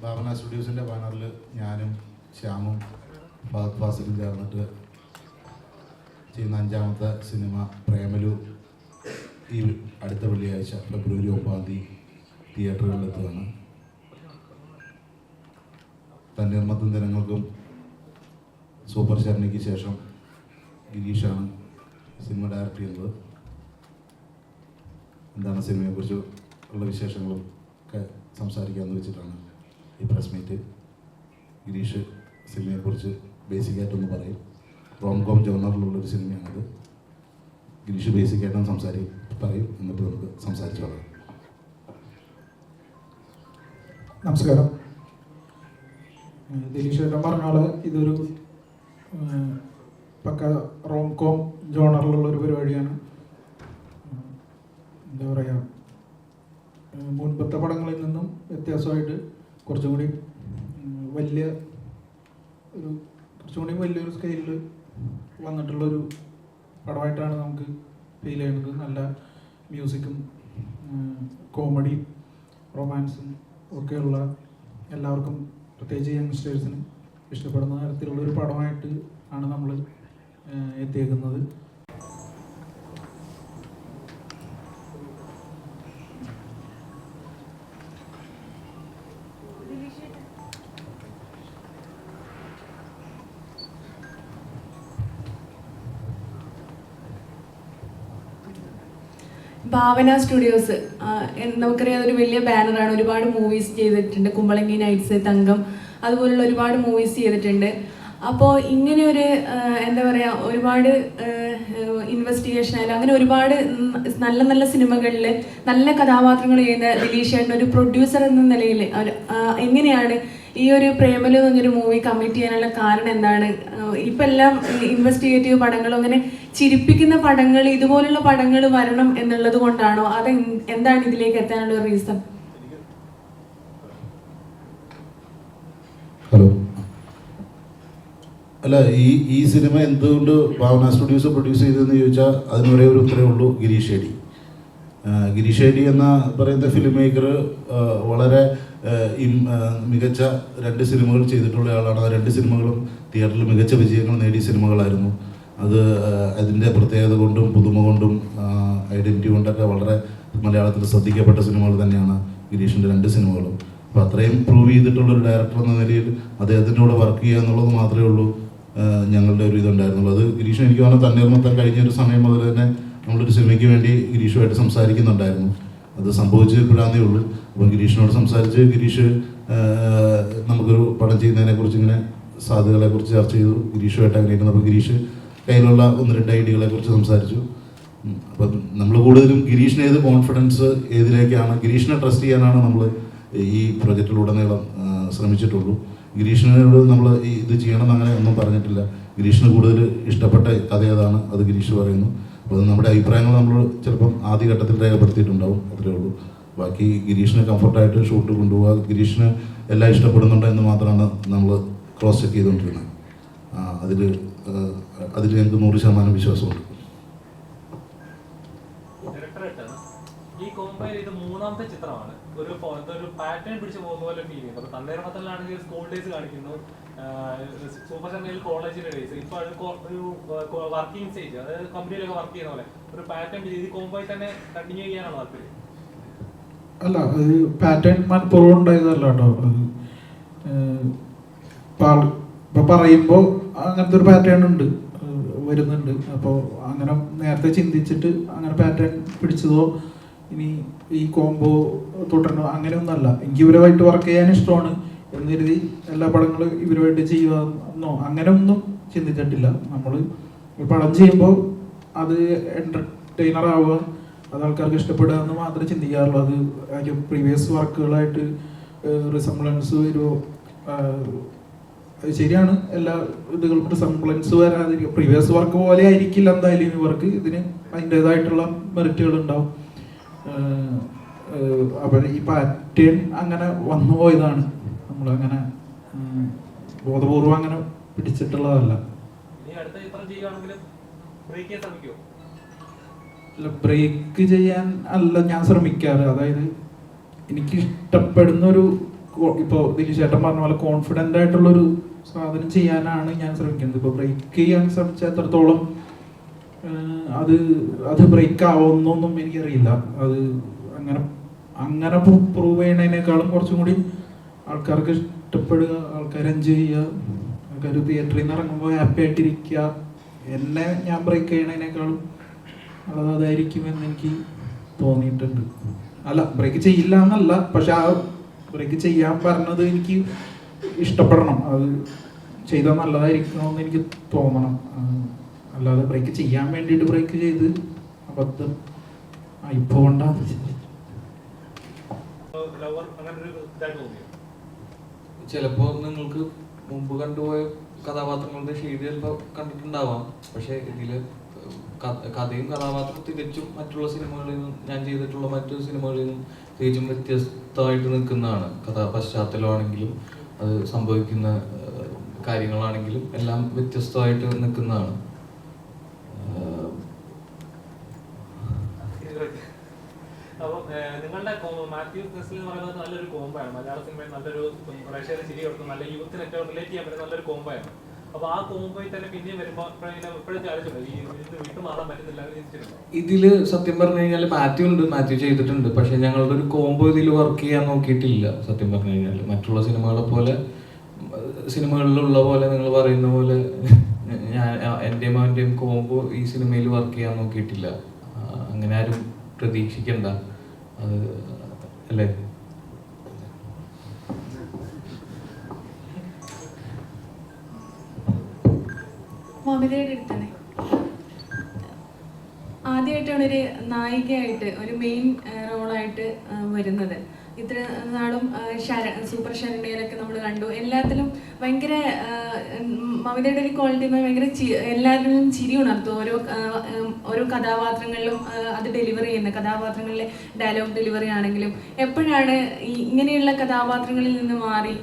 ഭാവന സ്റ്റുഡിയോസിൻ്റെ ബാനറിൽ ഞാനും ശ്യാമും ഫഹദ് ഫാസിലും ചേർന്നിട്ട് ചെയ്യുന്ന 5ാമത്തെ സിനിമ പ്രേമലു ഈ അടുത്ത വെള്ളിയാഴ്ച ഫെബ്രുവരി 9 തിയേറ്ററുകളിലെത്തുകയാണ്. തണ്ണീർമത്തൻ ദിനങ്ങൾക്കും സൂപ്പർ ശരണിക്ക് ശേഷം ഗിരീഷാണ് സിനിമ ഡയറക്റ്റ് ചെയ്യുന്നത്. എന്താണ് സിനിമയെക്കുറിച്ച് ഉള്ള വിശേഷങ്ങളും ഒക്കെ സംസാരിക്കാമെന്ന് വെച്ചിട്ടാണ് ഈ പ്രസ് മീറ്റ്. ഗിരീഷ് സിനിമയെക്കുറിച്ച് ബേസിക്കായിട്ടൊന്ന് പറയും. റോംകോം ജോണറിലുള്ളൊരു സിനിമയാണത്. ഗിരീഷ് ബേസിക്കായിട്ടൊന്ന് പറയും. എന്നിട്ട് നമുക്ക് സംസാരിച്ചു പറയാം. നമസ്കാരം. ദിലീഷ് ഏട്ടൻ പറഞ്ഞ ഇതൊരു പക്ക റോംകോം ജോണറിലുള്ളൊരു പരിപാടിയാണ്. എന്താ പറയുക, മുൻപത്തെ പടങ്ങളിൽ നിന്നും വ്യത്യാസമായിട്ട് കുറച്ചും കൂടി വലിയൊരു സ്കെയിലിൽ വന്നിട്ടുള്ളൊരു പടമായിട്ടാണ് നമുക്ക് ഫീൽ ചെയ്യുന്നത്. നല്ല മ്യൂസിക്കും കോമഡി റൊമാൻസും ഒക്കെയുള്ള എല്ലാവർക്കും, പ്രത്യേകിച്ച് യങ്സ്റ്റേഴ്സിനും ഇഷ്ടപ്പെടുന്ന തരത്തിലുള്ളൊരു പടമായിട്ട് ആണ് നമ്മൾ എത്തിയേക്കുന്നത്. ഭാവന സ്റ്റുഡിയോസ് നമുക്കറിയാം, അതൊരു വലിയ ബാനറാണ്. ഒരുപാട് മൂവീസ് ചെയ്തിട്ടുണ്ട്. കുമ്പളങ്ങി നൈറ്റ്സ്, തങ്കം, അതുപോലുള്ള ഒരുപാട് മൂവീസ് ചെയ്തിട്ടുണ്ട്. അപ്പോൾ ഇങ്ങനെ ഒരു എന്താ പറയുക, ഒരുപാട് ഇൻവെസ്റ്റിഗേഷൻ ആയാലും അങ്ങനെ ഒരുപാട് നല്ല നല്ല സിനിമകളിൽ നല്ല കഥാപാത്രങ്ങൾ ചെയ്യുന്ന ദിലീഷ് ചേട്ടൻ ഒരു പ്രൊഡ്യൂസർ എന്ന നിലയിൽ എങ്ങനെയാണ് ഈ ഒരു പ്രേമലു എന്നൊരു മൂവി കമ്മിറ്റ് ചെയ്യാനുള്ള കാരണം എന്താണ്? ഇപ്പം എല്ലാം ഇൻവെസ്റ്റിഗേറ്റീവ് പടങ്ങളും അങ്ങനെ ചിരിപ്പിക്കുന്ന പടങ്ങൾ, ഇതുപോലുള്ള പടങ്ങൾ വരണം എന്നുള്ളത് കൊണ്ടാണോ? അത് എന്താണ് ഇതിലേക്ക് എത്താനുള്ള റീസൺ? ഹലോ. അല്ല, ഈ സിനിമ എന്തുകൊണ്ട് ഭാവന സ്റ്റുഡിയോസ് പ്രൊഡ്യൂസ് ചെയ്തതെന്ന് ചോദിച്ചാൽ അതിന് ഒരേ ഒരു ഉത്തരവേ ഉള്ളൂ. ഗിരീഷ് ഏടി. ഗിരീഷ് ഏടി എന്ന പറയുന്ന ഫിലിം മേക്കർ വളരെ മികച്ച 2 സിനിമകൾ ചെയ്തിട്ടുള്ള ആളാണ്. ആ 2 സിനിമകളും തിയേറ്ററിൽ മികച്ച വിജയങ്ങൾ നേടിയ സിനിമകളായിരുന്നു. അത് അതിൻ്റെ പ്രത്യേകത കൊണ്ടും പുതുമ കൊണ്ടും ഐഡൻറ്റിറ്റി കൊണ്ടൊക്കെ വളരെ മലയാളത്തിൽ ശ്രദ്ധിക്കപ്പെട്ട സിനിമകൾ തന്നെയാണ് ഗിരീഷിൻ്റെ 2 സിനിമകളും. അപ്പോൾ അത്രയും പ്രൂവ് ചെയ്തിട്ടുള്ളൊരു ഡയറക്ടർ എന്ന നിലയിൽ അദ്ദേഹത്തിൻ്റെ കൂടെ വർക്ക് ചെയ്യുക എന്നുള്ളത് മാത്രമേ ഉള്ളൂ ഞങ്ങളുടെ ഒരു ഇതുണ്ടായിരുന്നുള്ളൂ. അത് ഗിരീഷ് എനിക്ക് തോന്നുന്നു തണ്ണീർമത്തൻ കഴിഞ്ഞൊരു സമയം മുതൽ തന്നെ നമ്മളൊരു സിനിമയ്ക്ക് വേണ്ടി ഗിരീഷുമായിട്ട് സംസാരിക്കുന്നുണ്ടായിരുന്നു. അത് സംഭവിച്ചപ്പോഴാന്നേ ഉള്ളൂ. അപ്പം ഗിരീഷിനോട് സംസാരിച്ച് ഗിരീഷ് നമുക്കൊരു പടം ചെയ്യുന്നതിനെക്കുറിച്ച് ഇങ്ങനെ സാധ്യതകളെക്കുറിച്ച് ചർച്ച ചെയ്തു. ഗിരീഷുമായിട്ട് അങ്ങനെ ഇരുന്നപ്പോൾ ഗിരീഷ് കയ്യിലുള്ള 1-2 ഐഡിയകളെക്കുറിച്ച് സംസാരിച്ചു. അപ്പം നമ്മൾ കൂടുതലും ഗിരീഷിന് ഏത് കോൺഫിഡൻസ് ഏതിലേക്കാണ്, ഗിരീഷിനെ ട്രസ്റ്റ് ചെയ്യാനാണ് നമ്മൾ ഈ പ്രൊജക്റ്റിലുടനീളം ശ്രമിച്ചിട്ടുള്ളൂ. ഗിരീഷിനോട് നമ്മൾ ഇത് ചെയ്യണം അങ്ങനെ ഒന്നും പറഞ്ഞിട്ടില്ല. ഗിരീഷിന് കൂടുതൽ ഇഷ്ടപ്പെട്ട കഥ ഏതാണ് അത് ഗിരീഷ് പറയുന്നു. അപ്പോൾ നമ്മുടെ അഭിപ്രായങ്ങൾ നമ്മൾ ചിലപ്പം ആദ്യഘട്ടത്തിൽ രേഖപ്പെടുത്തിയിട്ടുണ്ടാവും, അത്രേ ഉള്ളൂ. ബാക്കി ഗിരീഷിന് കംഫർട്ടായിട്ട് ഷൂട്ട് കൊണ്ടുപോകുക, ഗിരീഷിന് എല്ലാം ഇഷ്ടപ്പെടുന്നുണ്ടോ എന്ന് മാത്രമാണ് നമ്മൾ ക്രോസ് ചെക്ക് ചെയ്തുകൊണ്ടിരുന്നത്. അതിൽ ഞങ്ങൾക്ക് 100% വിശ്വാസമുണ്ട്. ഈ കോമ്പയർ ചെയ്ത് 3ാമത്തെ ചിത്രമാണ്. ഒരു പാറ്റേൺ പിടിച്ച് പോകുന്ന പോലെ ഫീൽ ചെയ്യുന്നു. അപ്പോൾ തണ്ണീർമത്തനിലാണെങ്കിൽ സ്കൂൾ ഡേയ്സ് കാണിക്കുന്നു, സൂപ്പർ ശരണിയിൽ കോളേജിലെ ഡേയ്സ്, ഇപ്പോൾ ഒരു വർക്കിംഗ് സ്റ്റേജ്, അതായത് കമ്പനിയിലൊക്കെ വർക്ക് ചെയ്യുന്ന പോലെ ഒരു പാറ്റേൺ ഈ കോമ്പയർ തന്നെ കണ്ടിന്യൂ ചെയ്യാനാണ് താല്പര്യം? അല്ല, ഒരു പാറ്റേൺ മനഃപൂർവ്വം ഉണ്ടായതല്ല കേട്ടോ. ഇപ്പം പറയുമ്പോൾ അങ്ങനത്തെ ഒരു പാറ്റേൺ വരുന്നുണ്ട്. അപ്പോൾ അങ്ങനെ നേരത്തെ ചിന്തിച്ചിട്ട് അങ്ങനെ പാറ്റേൺ പിടിച്ചതോ ഇനി ഈ കോംബോ തുടരണോ അങ്ങനെയൊന്നല്ല. എനിക്ക് ഇവരുമായിട്ട് വർക്ക് ചെയ്യാൻ ഇഷ്ടമാണ് എന്ന് കരുതി എല്ലാ പടങ്ങളും ഇവരുമായിട്ട് ചെയ്യുകയെന്നോ അങ്ങനെ ഒന്നും ചിന്തിച്ചിട്ടില്ല. നമ്മൾ ഒരു പടം ചെയ്യുമ്പോൾ അത് എൻ്റർടൈനർ ആവുക, അത് ആൾക്കാർക്ക് ഇഷ്ടപ്പെടുക എന്ന് മാത്രമേ ചിന്തിക്കാറുള്ളൂ. അത് അതിൻ്റെ പ്രീവിയസ് വർക്കുകളായിട്ട് റിസംബ്ലൻസ് വരുമോ? ശരിയാണ്, എല്ലാ ഇതുകൾക്കും റിസംബ്ലൻസ് വരാതിരിക്കും. പ്രീവിയസ് വർക്ക് പോലെ ആയിരിക്കില്ല എന്തായാലും ഈ വർക്ക്. ഇതിന് അതിൻ്റേതായിട്ടുള്ള മെറിറ്റുകൾ ഉണ്ടാവും. അപ്പം ഈ പാറ്റേൺ അങ്ങനെ വന്നു പോയതാണ്. നമ്മളങ്ങനെ ബോധപൂർവം അങ്ങനെ പിടിച്ചിട്ടുള്ളതല്ല. ബ്രേക്ക് ചെയ്യാൻ അല്ല ഞാൻ ശ്രമിക്കാറ്. അതായത് എനിക്ക് ഇഷ്ടപ്പെടുന്ന ഒരു ഇപ്പോൾ ദിലീഷ് ചേട്ടൻ പറഞ്ഞ പോലെ കോൺഫിഡൻ്റ് ആയിട്ടുള്ളൊരു സാധനം ചെയ്യാനാണ് ഞാൻ ശ്രമിക്കുന്നത്. ഇപ്പോൾ ബ്രേക്ക് ചെയ്യാൻ ശ്രമിച്ച എത്രത്തോളം അത് ബ്രേക്ക് ആവുമെന്നൊന്നും എനിക്കറിയില്ല. അത് അങ്ങനെ പ്രൂവ് ചെയ്യണതിനേക്കാളും കുറച്ചും കൂടി ആൾക്കാർക്ക് ഇഷ്ടപ്പെടുക, ആൾക്കാർ എൻജോയ് ചെയ്യുക, ആൾക്കാർ തിയേറ്ററിൽ നിന്ന് ഇറങ്ങുമ്പോൾ ഹാപ്പി ആയിട്ടിരിക്കുക. എന്നെ ഞാൻ ബ്രേക്ക് ചെയ്യണതിനേക്കാളും അതായിരിക്കുമെന്ന് എനിക്ക് തോന്നിയിട്ടുണ്ട്. അല്ല, ബ്രേക്ക് ചെയ്യില്ല എന്നല്ല, പക്ഷെ ആ ബ്രേക്ക് ചെയ്യാൻ പറഞ്ഞത് എനിക്ക് ഇഷ്ടപ്പെടണം, അത് ചെയ്താൽ നല്ലതായിരിക്കണമെന്ന് എനിക്ക് തോന്നണം. അല്ലാതെ ബ്രേക്ക് ചെയ്യാൻ വേണ്ടിയിട്ട് ബ്രേക്ക് ചെയ്ത് അബദ്ധം ഇപ്പോൾ കൊണ്ടാണ്. ചിലപ്പോൾ നിങ്ങൾക്ക് മുമ്പ് കണ്ടുപോയ കഥാപാത്രങ്ങളുടെ ഷെയ്ഡ് ചിലപ്പോൾ കണ്ടിട്ടുണ്ടാവാം. പക്ഷേ ഇതില് കഥയും കഥാപാത്രവും തികച്ചും മറ്റുള്ള സിനിമകളിൽ നിന്നും, ഞാൻ ചെയ്തിട്ടുള്ള മറ്റു സിനിമകളിൽ നിന്നും തികച്ചും വ്യത്യസ്തമായിട്ട് നിൽക്കുന്നതാണ്. പശ്ചാത്തലമാണെങ്കിലും അത് സംഭവിക്കുന്ന കാര്യങ്ങളാണെങ്കിലും എല്ലാം വ്യത്യസ്തമായിട്ട് നിൽക്കുന്നതാണ്. അപ്പം നിങ്ങളുടെ മാത്യു നെസ്ലി എന്ന് പറയുന്നത് നല്ലൊരു കോംബോയാണ്. മലയാള സിനിമയിൽ നല്ലൊരു പ്രേക്ഷകരെ ചിരി കൊടുക്കുന്ന, നല്ല യൂത്തിന് ഏറ്റവും റിലേറ്റ് ചെയ്യാൻ പറ്റുന്ന നല്ലൊരു കോംബോയാണ്. അപ്പോൾ ആ കോംബോയിൽ തന്നെ പിന്നെയും വരുമ്പോൾ ഇപ്പോഴും ആലോചിച്ചിട്ടുണ്ട് ഈ വിട്ടു മാറാൻ പറ്റുന്നില്ല. ഇതില് സത്യം പറഞ്ഞു കഴിഞ്ഞാൽ മാത്യു ചെയ്തിട്ടുണ്ട്. പക്ഷെ ഞങ്ങളുടെ ഒരു കോംബോ ഇതിൽ വർക്ക് ചെയ്യാൻ നോക്കിയിട്ടില്ല. സത്യം പറഞ്ഞു കഴിഞ്ഞാൽ മറ്റുള്ള സിനിമകളെ പോലെ, സിനിമകളിലുള്ള പോലെ നിങ്ങൾ പറയുന്ന പോലെ എൻ്റെയും അവൻ്റെയും കോംബോ ഈ സിനിമയിൽ വർക്ക് ചെയ്യാൻ നോക്കിയിട്ടില്ല. അങ്ങനെ ആരും പ്രതീക്ഷിക്കണ്ട, അത് അല്ലേ? മമിതയുടെ അടുത്തന്നെ ആദ്യമായിട്ടാണ് ഒരു നായികയായിട്ട് ഒരു മെയിൻ റോളായിട്ട് വരുന്നത്. ഇത്ര നാളും സൂപ്പർ ശരണ്യയിലൊക്കെ നമ്മൾ കണ്ടു. എല്ലാത്തിലും ഭയങ്കര മമിതയുടെ ഒരു ക്വാളിറ്റി ഭയങ്കര എല്ലാവരിലും ചിരി ഉണർത്തും. ഓരോ കഥാപാത്രങ്ങളിലും അത് ഡെലിവറി ചെയ്യുന്ന കഥാപാത്രങ്ങളിലെ ഡയലോഗ് ഡെലിവറി ആണെങ്കിലും എപ്പോഴാണ് ഇങ്ങനെയുള്ള കഥാപാത്രങ്ങളിൽ നിന്ന് മാറി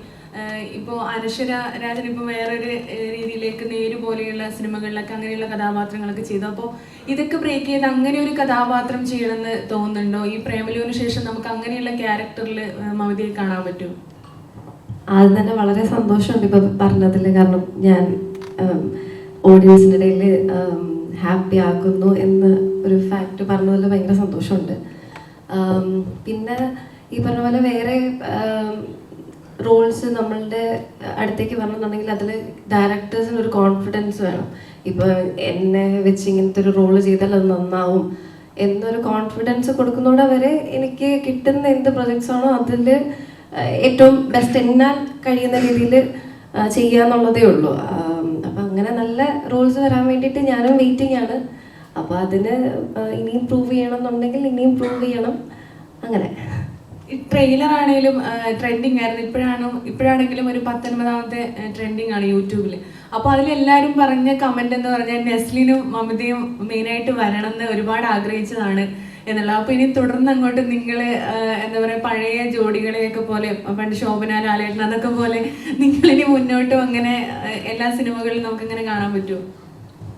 ഇപ്പോൾ അനശ്വര രാജൻ ഇപ്പോൾ വേറൊരു രീതിയിലേക്ക് നേരു പോലെയുള്ള സിനിമകളിലൊക്കെ അങ്ങനെയുള്ള കഥാപാത്രങ്ങളൊക്കെ ചെയ്തു. അപ്പോൾ ഇതൊക്കെ ബ്രേക്ക് ചെയ്ത് അങ്ങനെ ഒരു കഥാപാത്രം ചെയ്യണമെന്ന് തോന്നുന്നുണ്ടോ? ഈ പ്രേമലുവിന് ശേഷം നമുക്ക് അങ്ങനെയുള്ള ക്യാരക്ടറിൽ മമിതയെ കാണാൻ പറ്റുമോ? ആദ്യം തന്നെ വളരെ സന്തോഷമുണ്ട് ഇപ്പം പറഞ്ഞതിൽ. കാരണം ഞാൻ ഓഡിയൻസിൻ്റെ ഇടയിൽ ഹാപ്പി ആക്കുന്നു എന്ന് ഒരു ഫാക്റ്റ് പറഞ്ഞതിൽ ഭയങ്കര സന്തോഷമുണ്ട്. പിന്നെ ഈ പറഞ്ഞ പോലെ വേറെ റോൾസ് നമ്മളുടെ അടുത്തേക്ക് വരണമെന്നുണ്ടെങ്കിൽ അതിൽ ഡയറക്ടേഴ്സിന് ഒരു കോൺഫിഡൻസ് വേണം. ഇപ്പോൾ എന്നെ വെച്ച് ഇങ്ങനത്തെ ഒരു റോള് ചെയ്താൽ അത് നന്നാവും എന്നൊരു കോൺഫിഡൻസ് കൊടുക്കുന്നതോടെ വരെ എനിക്ക് കിട്ടുന്ന എന്ത് പ്രൊജക്ട്സ് ആണോ അതിൽ ഏറ്റവും ബെസ്റ്റ് എന്നാൽ കഴിയുന്ന രീതിയിൽ ചെയ്യാന്നുള്ളതേ ഉള്ളൂ. അപ്പം അങ്ങനെ നല്ല റോൾസ് വരാൻ വേണ്ടിയിട്ട് ഞാനും വെയിറ്റിംഗ് ആണ്. അപ്പോൾ അതിന് ഇനിയും പ്രൂവ് ചെയ്യണം എന്നുണ്ടെങ്കിൽ ഇനിയും പ്രൂവ് ചെയ്യണം. അങ്ങനെ ട്രെയിലർ ആണെങ്കിലും ട്രെൻഡിങ് ആയിരുന്നു. ഇപ്പോഴാണെങ്കിലും ഒരു 19ാമത്തെ ട്രെൻഡിങ് ആണ് യൂട്യൂബിൽ. അപ്പോൾ അതിലെല്ലാവരും പറഞ്ഞ കമന്റ് എന്ന് പറഞ്ഞാൽ നെസ്ലിനും മമിതയും മെയിനായിട്ട് വരണം എന്ന് ഒരുപാട് ആഗ്രഹിച്ചതാണ് എന്നുള്ളത്. അപ്പോൾ ഇനി തുടർന്ന് അങ്ങോട്ട് നിങ്ങൾ എന്താ പറയുക, പഴയ ജോഡികളെയൊക്കെ പോലെ പണ്ട് ശോഭന ലാലേട്ടൻ അതൊക്കെ പോലെ നിങ്ങളിനി മുന്നോട്ടും അങ്ങനെ എല്ലാ സിനിമകളിലും നമുക്കിങ്ങനെ കാണാൻ പറ്റുമോ?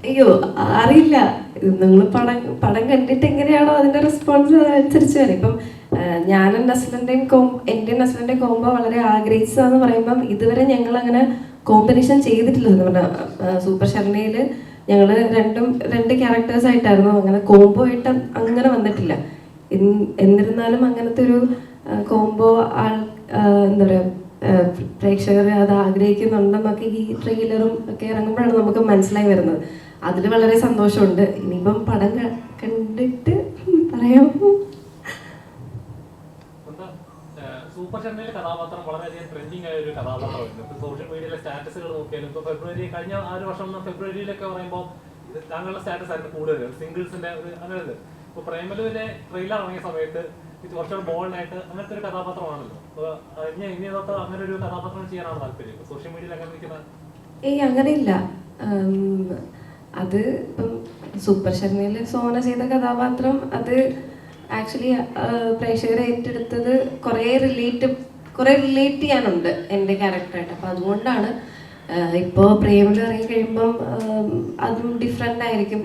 അയ്യോ, അറിയില്ല. നിങ്ങൾ പടം കണ്ടിട്ട് എങ്ങനെയാണോ അതിന്റെ റെസ്പോൺസ് അനുസരിച്ച് വരും. ഇപ്പം ഞാനും നസ്ലിന്റെയും നസ്ലിന്റെയും കോംബോ വളരെ ആഗ്രഹിച്ചതാന്ന് പറയുമ്പം ഇതുവരെ ഞങ്ങൾ അങ്ങനെ കോമ്പിനേഷൻ ചെയ്തിട്ടില്ല. എന്ന് പറഞ്ഞാൽ സൂപ്പർ ശരണയിൽ ഞങ്ങൾ രണ്ട് ക്യാരക്ടേഴ്സ് ആയിട്ടായിരുന്നു, അങ്ങനെ കോംബോ ആയിട്ട് അങ്ങനെ വന്നിട്ടില്ല. എന്നിരുന്നാലും അങ്ങനത്തെ ഒരു കോംബോ എന്താ പറയുക, പ്രേക്ഷകർ അത് ആഗ്രഹിക്കുന്നുണ്ടെന്നൊക്കെ ഈ ട്രെയിലറും ഒക്കെ ഇറങ്ങുമ്പോഴാണ് നമുക്ക് മനസ്സിലായി വരുന്നത്. അതിൽ വളരെ സന്തോഷമുണ്ട്. ഇനിയിപ്പം പടം കണ്ടിട്ട് പറയാമോ? സൂപ്പർ ശരണയിലെ കഥാപാത്രം വളരെയധികം ട്രെൻഡിങ് ആയ ഒരു കഥാപാത്രമായിരുന്നു. ഇപ്പോൾ സോഷ്യൽ മീഡിയയിലെ സ്റ്റാറ്റസുകൾ നോക്കിയാലും ഇപ്പോൾ കഴിഞ്ഞ 6 വർഷം ഫെബ്രുവരിയിലൊക്കെ പറയുമ്പോൾ താങ്കളുടെ സ്റ്റാറ്റസ് ആയിരുന്നു കൂടുതൽ സിംഗിൾസിന്റെ ഒരു അങ്ങനെ. ഇപ്പോൾ പ്രേമലുവിലെ ട്രെയിലർ ഇറങ്ങിയ സമയത്ത് ഇത് കുറച്ചുകൂടെ ബോൾഡായിട്ട് അങ്ങനത്തെ ഒരു കഥാപാത്രമാണല്ലോ. അപ്പോൾ ഇനി തൊട്ട് അങ്ങനെ ഒരു കഥാപാത്രം ചെയ്യാനാണ് താല്പര്യം സോഷ്യൽ മീഡിയയിൽ അങ്ങനെ നിൽക്കുന്നത്? അങ്ങനെയില്ല. അത് ഇപ്പം സൂപ്പർ ശരണയിൽ സോന ചെയ്ത കഥാപാത്രം അത് ആക്ച്വലി പ്രേക്ഷകരെ ഏറ്റെടുത്തത് കുറേ റിലേറ്റ് ചെയ്യാനുണ്ട് എൻ്റെ ക്യാരക്ടറായിട്ട്. അപ്പം അതുകൊണ്ടാണ് ഇപ്പോൾ പ്രേമലു ഇറങ്ങി കഴിയുമ്പം അതും ഡിഫറെൻ്റ് ആയിരിക്കും.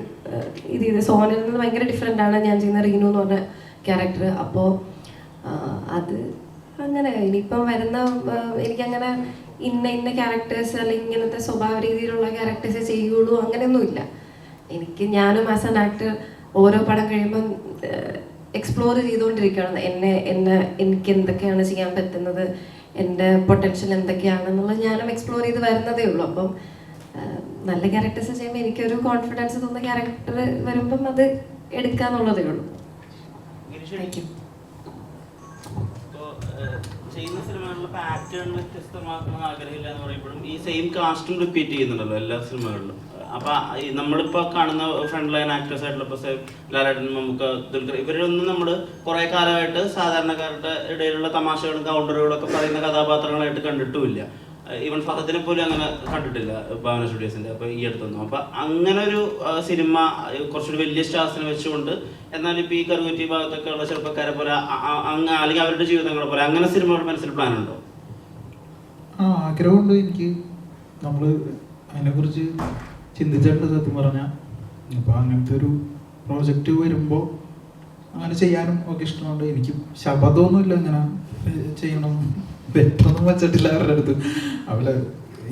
ഇത് സോനയിൽ നിന്ന് ഭയങ്കര ഡിഫറെൻ്റ് ആണ് ഞാൻ ചെയ്യുന്ന റീനു എന്ന് പറഞ്ഞ ക്യാരക്ടർ. അപ്പോൾ അത് അങ്ങനെ ഇനിയിപ്പം വരുന്ന എനിക്കങ്ങനെ ഇന്ന ക്യാരക്ടേഴ്സ് അല്ലെങ്കിൽ ഇങ്ങനത്തെ സ്വഭാവ രീതിയിലുള്ള ക്യാരക്ടേഴ്സ് ചെയ്യുള്ളൂ അങ്ങനെയൊന്നുമില്ല. ഞാനും ആസ് ആൻ ആക്ടർ ഓരോ പടം കഴിയുമ്പം എക്സ്പ്ലോർ ചെയ്തുകൊണ്ടിരിക്കുകയാണ് എനിക്ക് എന്തൊക്കെയാണ് ചെയ്യാൻ പറ്റുന്നത്, എൻ്റെ പൊട്ടൻഷ്യൽ എന്തൊക്കെയാണെന്നുള്ളത് ഞാനും എക്സ്പ്ലോർ ചെയ്ത് വരുന്നതേ ഉള്ളൂ. അപ്പം നല്ല ക്യാരക്ടേഴ്സ് ചെയ്യുമ്പോൾ എനിക്കൊരു കോൺഫിഡൻസ് തോന്നുന്ന ക്യാരക്ടർ വരുമ്പം അത് എടുക്കാന്നുള്ളതേ ഉള്ളൂ. ചെയ്യുന്ന സിനിമകളിൽ പാറ്റേൺ വ്യത്യസ്തമാക്കണം ആഗ്രഹമില്ല എന്ന് പറയുമ്പോഴും ഈ സെയിം കാസ്റ്റും റിപ്പീറ്റ് ചെയ്യുന്നുണ്ടല്ലോ എല്ലാ സിനിമകളിലും. അപ്പൊ നമ്മളിപ്പോ കാണുന്ന ഫ്രണ്ട് ലൈൻ ആക്ടേഴ്സ് ആയിട്ടുള്ള ഇപ്പൊ ലാലേട്ടൻ, മമ്മൂക്ക, ദുൽഖർ, ഇവരൊന്നും നമ്മൾ കുറെ കാലമായിട്ട് സാധാരണക്കാരുടെ ഇടയിലുള്ള തമാശകളും കൗണ്ടറുകളും ഒക്കെ പറയുന്ന കഥാപാത്രങ്ങളായിട്ട് കണ്ടിട്ടുമില്ല. ഈവൻ ഫഹദിനെ പോലും അങ്ങനെ കണ്ടിട്ടില്ല ഭാവന സ്റ്റുഡിയോസിന്റെ അപ്പൊ ഈ അടുത്തൊന്നും. അപ്പൊ അങ്ങനെ ഒരു സിനിമ കുറച്ചൊരു വലിയ സ്റ്റാർസിനെ വെച്ചുകൊണ്ട്, എന്നാൽ ഇപ്പൊ ഈ കറുകുറ്റി ഭാഗത്തൊക്കെ ഉള്ള ചെറുപ്പക്കാരെ പോലെ അല്ലെങ്കിൽ അവരുടെ ജീവിതങ്ങളെ പോലെ അങ്ങനെ സിനിമകളുടെ മനസ്സിൽ പ്ലാൻ ഉണ്ടോ? ആഗ്രഹമുണ്ട് എനിക്ക്. നമ്മൾ അതിനെക്കുറിച്ച് ചിന്തിച്ചിട്ടുണ്ട് സത്യം പറഞ്ഞാൽ. അപ്പോൾ അങ്ങനത്തെ ഒരു പ്രോജക്റ്റ് വരുമ്പോൾ അങ്ങനെ ചെയ്യാനും ഒക്കെ ഇഷ്ടമുണ്ട്. എനിക്ക് ശബ്ദമൊന്നുമില്ല ഇങ്ങനെ ചെയ്യണം, പെട്ടെന്നൊന്നും വച്ചിട്ടില്ല അവരുടെ അടുത്ത്. അവര്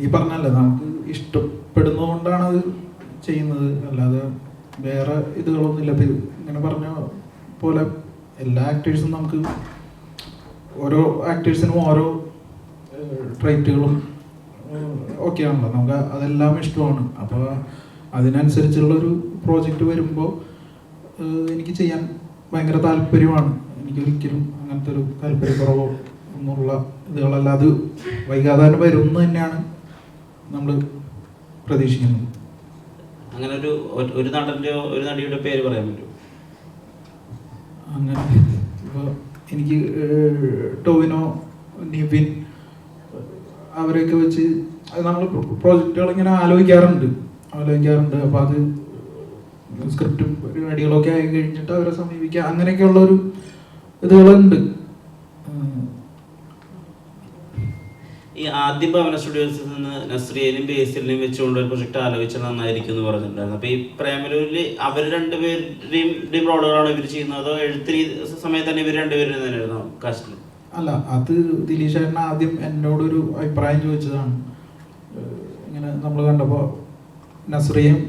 ഈ പറഞ്ഞല്ലേ നമുക്ക് ഇഷ്ടപ്പെടുന്നതുകൊണ്ടാണ് അത് ചെയ്യുന്നത്, അല്ലാതെ വേറെ ഇതുകളൊന്നുമില്ല. ഇപ്പം ഇങ്ങനെ പറഞ്ഞ പോലെ എല്ലാ ആക്ടേഴ്സും നമുക്ക് ഓരോ ആക്ടേഴ്സിനും ഓരോ ട്രൈറ്റുകളും ഒക്കെയാണല്ലോ, നമുക്ക് അതെല്ലാം ഇഷ്ടമാണ്. അപ്പോൾ അതിനനുസരിച്ചുള്ളൊരു പ്രോജക്റ്റ് വരുമ്പോൾ എനിക്ക് ചെയ്യാൻ ഭയങ്കര താല്പര്യമാണ്. എനിക്കൊരിക്കലും അങ്ങനത്തെ ഒരു താല്പര്യക്കുറവോ ഒന്നുള്ള ഇതുകളല്ലാതെ വൈകാതെ വരും എന്ന് തന്നെയാണ് നമ്മൾ പ്രതീക്ഷിക്കുന്നത്. അങ്ങനെ ഒരു നടൻ്റെയോ ഒരു നടിയുടെ പേര് പറയാൻ പറ്റുമോ? അങ്ങനെ ഇപ്പോൾ എനിക്ക് ടോവിനോ, നിവിൻ അവരെയൊക്കെ വെച്ച് നമ്മൾ പ്രോജക്റ്റുകൾ ഇങ്ങനെ ആലോചിക്കാറുണ്ട്. അപ്പോൾ അത് സ്ക്രിപ്റ്റും പരിപാടികളൊക്കെ ആയി കഴിഞ്ഞിട്ട് അവരെ സമീപിക്കുക, അങ്ങനെയൊക്കെയുള്ളൊരു ഇതുകളുണ്ട്. ഈ ആദ്യ ഭവന സ്റ്റുഡിയോസിൽ നിന്ന് നസ്രിയനെയും ബേസിലിനെയും വെച്ചുകൊണ്ട് ഒരു പ്രൊജക്ട് ആലോചിച്ചാൽ നന്നായിരിക്കും എന്ന് പറഞ്ഞിട്ടുണ്ടായിരുന്നു. അപ്പൊ ഈ പ്രേമലൂരിൽ അവർ രണ്ടുപേരുടെയും റോളുകളാണ് ഇവർ ചെയ്യുന്നത്, അതോ എഴുത്തിരി സമയത്ത് തന്നെ ഇവർ രണ്ടുപേരും തന്നെയായിരുന്നു കാസ്റ്റിൽ? അല്ല, അത് ദിലീഷ് ചേട്ടൻ ആദ്യം എന്നോടൊരു അഭിപ്രായം ചോദിച്ചതാണ്. ഇങ്ങനെ നമ്മൾ കണ്ടപ്പോൾ നസ്രിയയും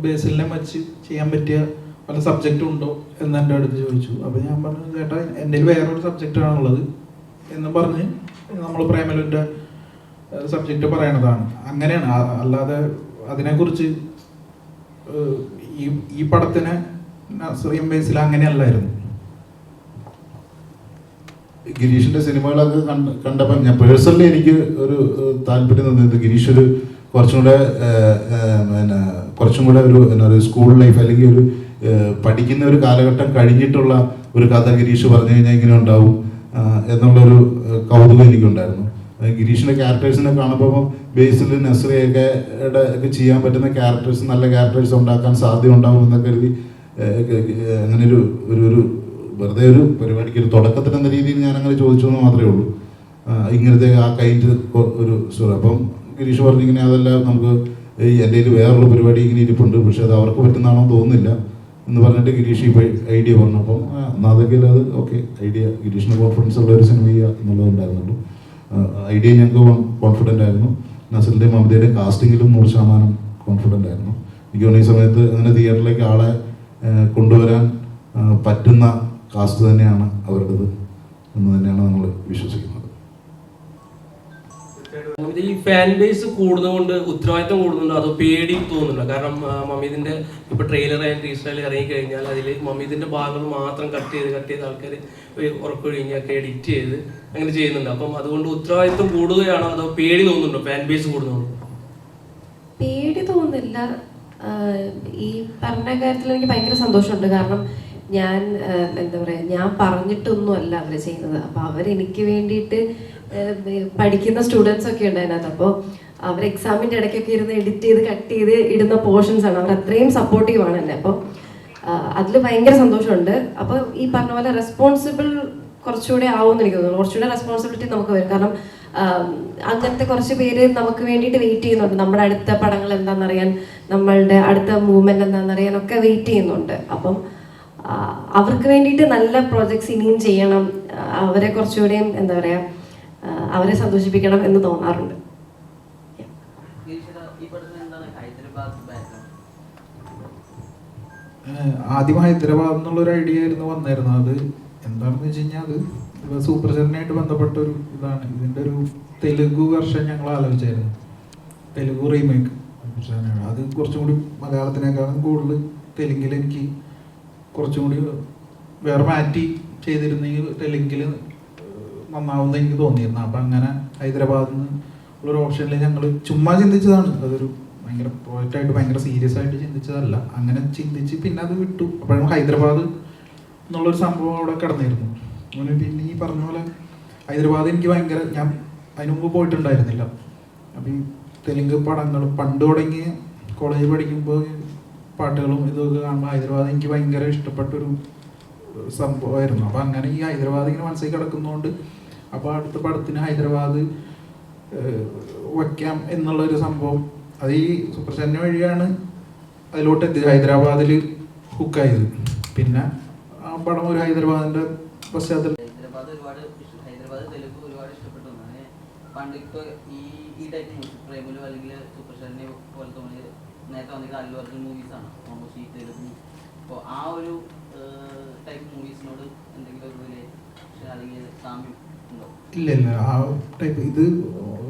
ബേസിലിനെ വെച്ച് ചെയ്യാൻ പറ്റിയ പല സബ്ജക്റ്റും ഉണ്ടോ എന്ന് എൻ്റെ അടുത്ത് ചോദിച്ചു. അപ്പോൾ ഞാൻ പറഞ്ഞു, ചേട്ടാ എൻ്റെ വേറൊരു സബ്ജക്റ്റാണുള്ളത് എന്ന് പറഞ്ഞ് നമ്മൾ പ്രേമലുവിൻ്റെ സബ്ജക്റ്റ് പറയണതാണ്. അങ്ങനെയാണ്, അല്ലാതെ അതിനെക്കുറിച്ച് ഈ പടത്തിന് നസ്രിയും ബേസിൽ അങ്ങനെയല്ലായിരുന്നു. ഗിരീഷിൻ്റെ സിനിമകളൊക്കെ കണ്ടപ്പോൾ ഞാൻ പേഴ്സണലി എനിക്ക് ഒരു താല്പര്യം തോന്നിയത് ഗിരീഷ് ഒരു കുറച്ചും കൂടെ ഒരു എന്താ പറയുക സ്കൂൾ ലൈഫ് അല്ലെങ്കിൽ ഒരു പഠിക്കുന്ന ഒരു കാലഘട്ടം കഴിഞ്ഞിട്ടുള്ള ഒരു കഥ ഗിരീഷ് പറഞ്ഞു കഴിഞ്ഞാൽ ഇങ്ങനെ ഉണ്ടാവും എന്നുള്ളൊരു കൗതുകം എനിക്കുണ്ടായിരുന്നു. ഗിരീഷിൻ്റെ ക്യാരക്ടേഴ്സിനെ കാണുമ്പോൾ ബേസിൽ നസ്രിയൊക്കെ ചെയ്യാൻ പറ്റുന്ന ക്യാരക്ടേഴ്സ്, നല്ല ക്യാരക്ടേഴ്സ് ഉണ്ടാക്കാൻ സാധ്യത ഉണ്ടാവും എന്നൊക്കെ കരുതി അങ്ങനെ ഒരു വെറുതെ ഒരു പരിപാടിക്ക് ഒരു തുടക്കത്തിനെന്ന രീതിയിൽ ഞാൻ അങ്ങനെ ചോദിച്ചു എന്ന് മാത്രമേ ഉള്ളൂ. ഇങ്ങനത്തെ ആ കൈൻഡ് ഒരു സ്റ്റോറി. അപ്പം ഗിരീഷ് പറഞ്ഞിങ്ങനെ അതെല്ലാം നമുക്ക് എൻ്റെ കയ്യിൽ വേറൊരു പരിപാടി ഇങ്ങനെ ഇരിപ്പുണ്ട്, പക്ഷെ അത് അവർക്ക് പറ്റുന്നതാണോ തോന്നുന്നില്ല എന്ന് പറഞ്ഞിട്ട് ഗിരീഷ് ഇപ്പോൾ ഐഡിയ പറഞ്ഞു. അപ്പം അതൊക്കെ അത് ഓക്കെ ഐഡിയ, ഗിരീഷിന് കോൺഫിഡൻസ് ഉള്ള ഒരു സിനിമ ചെയ്യുക എന്നുള്ളതുണ്ടായിരുന്നുള്ളൂ. ഐഡിയ ഞങ്ങൾക്ക് കോൺഫിഡൻ്റ് ആയിരുന്നു. നസലിൻ്റെയും മമതയുടെയും കാസ്റ്റിങ്ങിലും 100% കോൺഫിഡൻ്റ് ആയിരുന്നു. എനിക്ക് തോന്നുന്നു ഈ സമയത്ത് അങ്ങനെ തിയേറ്ററിലേക്ക് ആളെ കൊണ്ടുവരാൻ പറ്റുന്ന കാസ്റ്റ് തന്നെയാണ് അവരുടേത് എന്ന് തന്നെയാണ് നമ്മൾ വിശ്വസിക്കുന്നത്. ഈ ഫാൻ ബേസ് കൂടുന്നതുകൊണ്ട് ഉത്തരവാദിത്തം കൂടുന്നുണ്ടോ അതോ പേടി തോന്നുന്നുണ്ടോ? കാരണം മമ്മീദിന്റെ ഇപ്പൊ ട്രെയിലർ ആൻഡ് ടീസറിൽ ഇറങ്ങി കഴിഞ്ഞാൽ അതിൽ മമ്മീദിന്റെ ഭാഗങ്ങൾ മാത്രം കട്ട് ചെയ്ത് ആൾക്കാർ ഉറക്കൊഴിഞ്ഞൊക്കെ എഡിറ്റ് ചെയ്ത് അങ്ങനെ ചെയ്യുന്നുണ്ട്. അപ്പം അതുകൊണ്ട് ഉത്തരവാദിത്തം കൂടുകയാണോ അതോ പേടി തോന്നുന്നുണ്ടോ ഫാൻ ബേസ് കൂടുന്നതുകൊണ്ട്? പേടി തോന്നുന്നില്ല. ഈ പറഞ്ഞ കാര്യത്തിൽ എനിക്ക് ഭയങ്കര സന്തോഷമുണ്ട്. കാരണം ഞാൻ എന്താ പറയുക, ഞാൻ പറഞ്ഞിട്ടൊന്നുമല്ല അവർ ചെയ്യുന്നത്. അപ്പോൾ അവരെനിക്ക് വേണ്ടിയിട്ട് പഠിക്കുന്ന സ്റ്റുഡൻസ് ഒക്കെ ഉണ്ട് അതിനകത്ത്. അപ്പോൾ അവർ എക്സാമിൻ്റെ ഇടയ്ക്കൊക്കെ ഇരുന്ന് എഡിറ്റ് ചെയ്ത് കട്ട് ചെയ്ത് ഇടുന്ന പോർഷൻസ് ആണ്. അവർ അത്രയും സപ്പോർട്ടീവാണ് എന്നെ. അപ്പോൾ അതിൽ ഭയങ്കര സന്തോഷമുണ്ട്. അപ്പോൾ ഈ പറഞ്ഞ പോലെ റെസ്പോൺസിബിൾ കുറച്ചുകൂടെ ആവുമെന്ന് എനിക്ക് തോന്നുന്നു. കുറച്ചുകൂടെ റെസ്പോൺസിബിലിറ്റി നമുക്ക് വരും. കാരണം അങ്ങനത്തെ കുറച്ച് പേര് നമുക്ക് വേണ്ടിയിട്ട് വെയിറ്റ് ചെയ്യുന്നുണ്ട്. നമ്മുടെ അടുത്ത പടങ്ങൾ എന്താണെന്നറിയാൻ, നമ്മളുടെ അടുത്ത മൂവ്മെൻറ്റ് എന്താണെന്നറിയാൻ ഒക്കെ വെയിറ്റ് ചെയ്യുന്നുണ്ട്. അപ്പം അവർക്ക് വേണ്ടിയിട്ട് നല്ല പ്രോജക്ട്സ് ഇനിയും ചെയ്യണം അവരെ കുറച്ചുകൂടിയും എന്താ പറയുക, അവരെ സന്തോഷിപ്പിക്കണം എന്ന് തോന്നാറുണ്ട്. ആദ്യം ഹൈദരാബാദ് എന്നുള്ളൊരു ഐഡിയ ആയിരുന്നു വന്നിരുന്നത്. അത് എന്താണെന്ന് വെച്ച് കഴിഞ്ഞാൽ അത് സൂപ്പർ ചെന്നൈയായിട്ട് ബന്ധപ്പെട്ട ഒരു ഇതാണ്. ഇതിൻ്റെ ഒരു തെലുഗു വെർഷൻ ഞങ്ങൾ ആലോചിച്ചായിരുന്നു, തെലുഗു റീമേക്ക്. അത് കുറച്ചും കൂടി മലയാളത്തിനേക്കാളും കൂടുതൽ തെലുങ്കിൽ എനിക്ക് കുറച്ചും കൂടി വേറെ മാറ്റി ചെയ്തിരുന്നെങ്കിൽ തെലുങ്കിൽ നന്നാവുന്ന എനിക്ക് തോന്നിയിരുന്നു. അപ്പം അങ്ങനെ ഹൈദരാബാദിൽ നിന്ന് ഉള്ളൊരു ഓപ്ഷനിൽ ഞങ്ങൾ ചുമ്മാ ചിന്തിച്ചതാണ്. അതൊരു ഭയങ്കര പ്രോജക്റ്റായിട്ട് ഭയങ്കര സീരിയസ് ആയിട്ട് ചിന്തിച്ചതല്ല. അങ്ങനെ ചിന്തിച്ച് പിന്നെ അത് വിട്ടു. അപ്പോഴും ഹൈദരാബാദ് എന്നുള്ളൊരു സംഭവം അവിടെ കിടന്നിരുന്നു. അങ്ങനെ പിന്നെ ഈ പറഞ്ഞ പോലെ ഹൈദരാബാദ് എനിക്ക് ഭയങ്കര, ഞാൻ അതിന് മുമ്പ് പോയിട്ടുണ്ടായിരുന്നില്ല. അപ്പം ഈ തെലുങ്ക് പടങ്ങളും പണ്ട് തുടങ്ങി കോളേജിൽ പഠിക്കുമ്പോൾ പാട്ടുകളും ഇതൊക്കെ കാണുമ്പോൾ ഹൈദരാബാദ് എനിക്ക് ഭയങ്കര ഇഷ്ടപ്പെട്ടൊരു സംഭവമായിരുന്നു. അപ്പം അങ്ങനെ ഈ ഹൈദരാബാദ് ഇങ്ങനെ മനസ്സിൽ കിടക്കുന്നതുകൊണ്ട് അപ്പോൾ അടുത്ത പടത്തിന് ഹൈദരാബാദ് വയ്ക്കാം എന്നുള്ളൊരു സംഭവം, അത് ഈ സൂപ്പർ ചെന്നൈ വഴിയാണ് അതിലോട്ട് എത്തിയത്, ഹൈദരാബാദിൽ ഹുക്കായത്. പിന്നെ ആ പടം ഒരു ഹൈദരാബാദിൻ്റെ പശ്ചാത്തലം. ഹൈദരാബാദ് തെലുങ്ക് ഒരുപാട് ഇഷ്ടപ്പെട്ടു. പണ്ട് ഇപ്പോൾ ഈ ടൈപ്പ് മൂവീസ് പ്രേമലു അല്ലെങ്കിൽ സൂപ്പർ ചെന്നൈ പോലത്തെ നേരത്തെ വന്നിട്ട് അല്ലു അർജുൻ മൂവീസാണ് ഓൾമോസ്റ്റ് ഈ തെലുങ്ക്. അപ്പോൾ ആ ഒരു ടൈപ്പ് മൂവീസിനോട് എന്തെങ്കിലും ഒരു റിലേഷൻ അല്ലെങ്കിൽ സാമ്യം ഉണ്ടോ? ഇല്ല, ആ ടൈപ്പ് ഇത്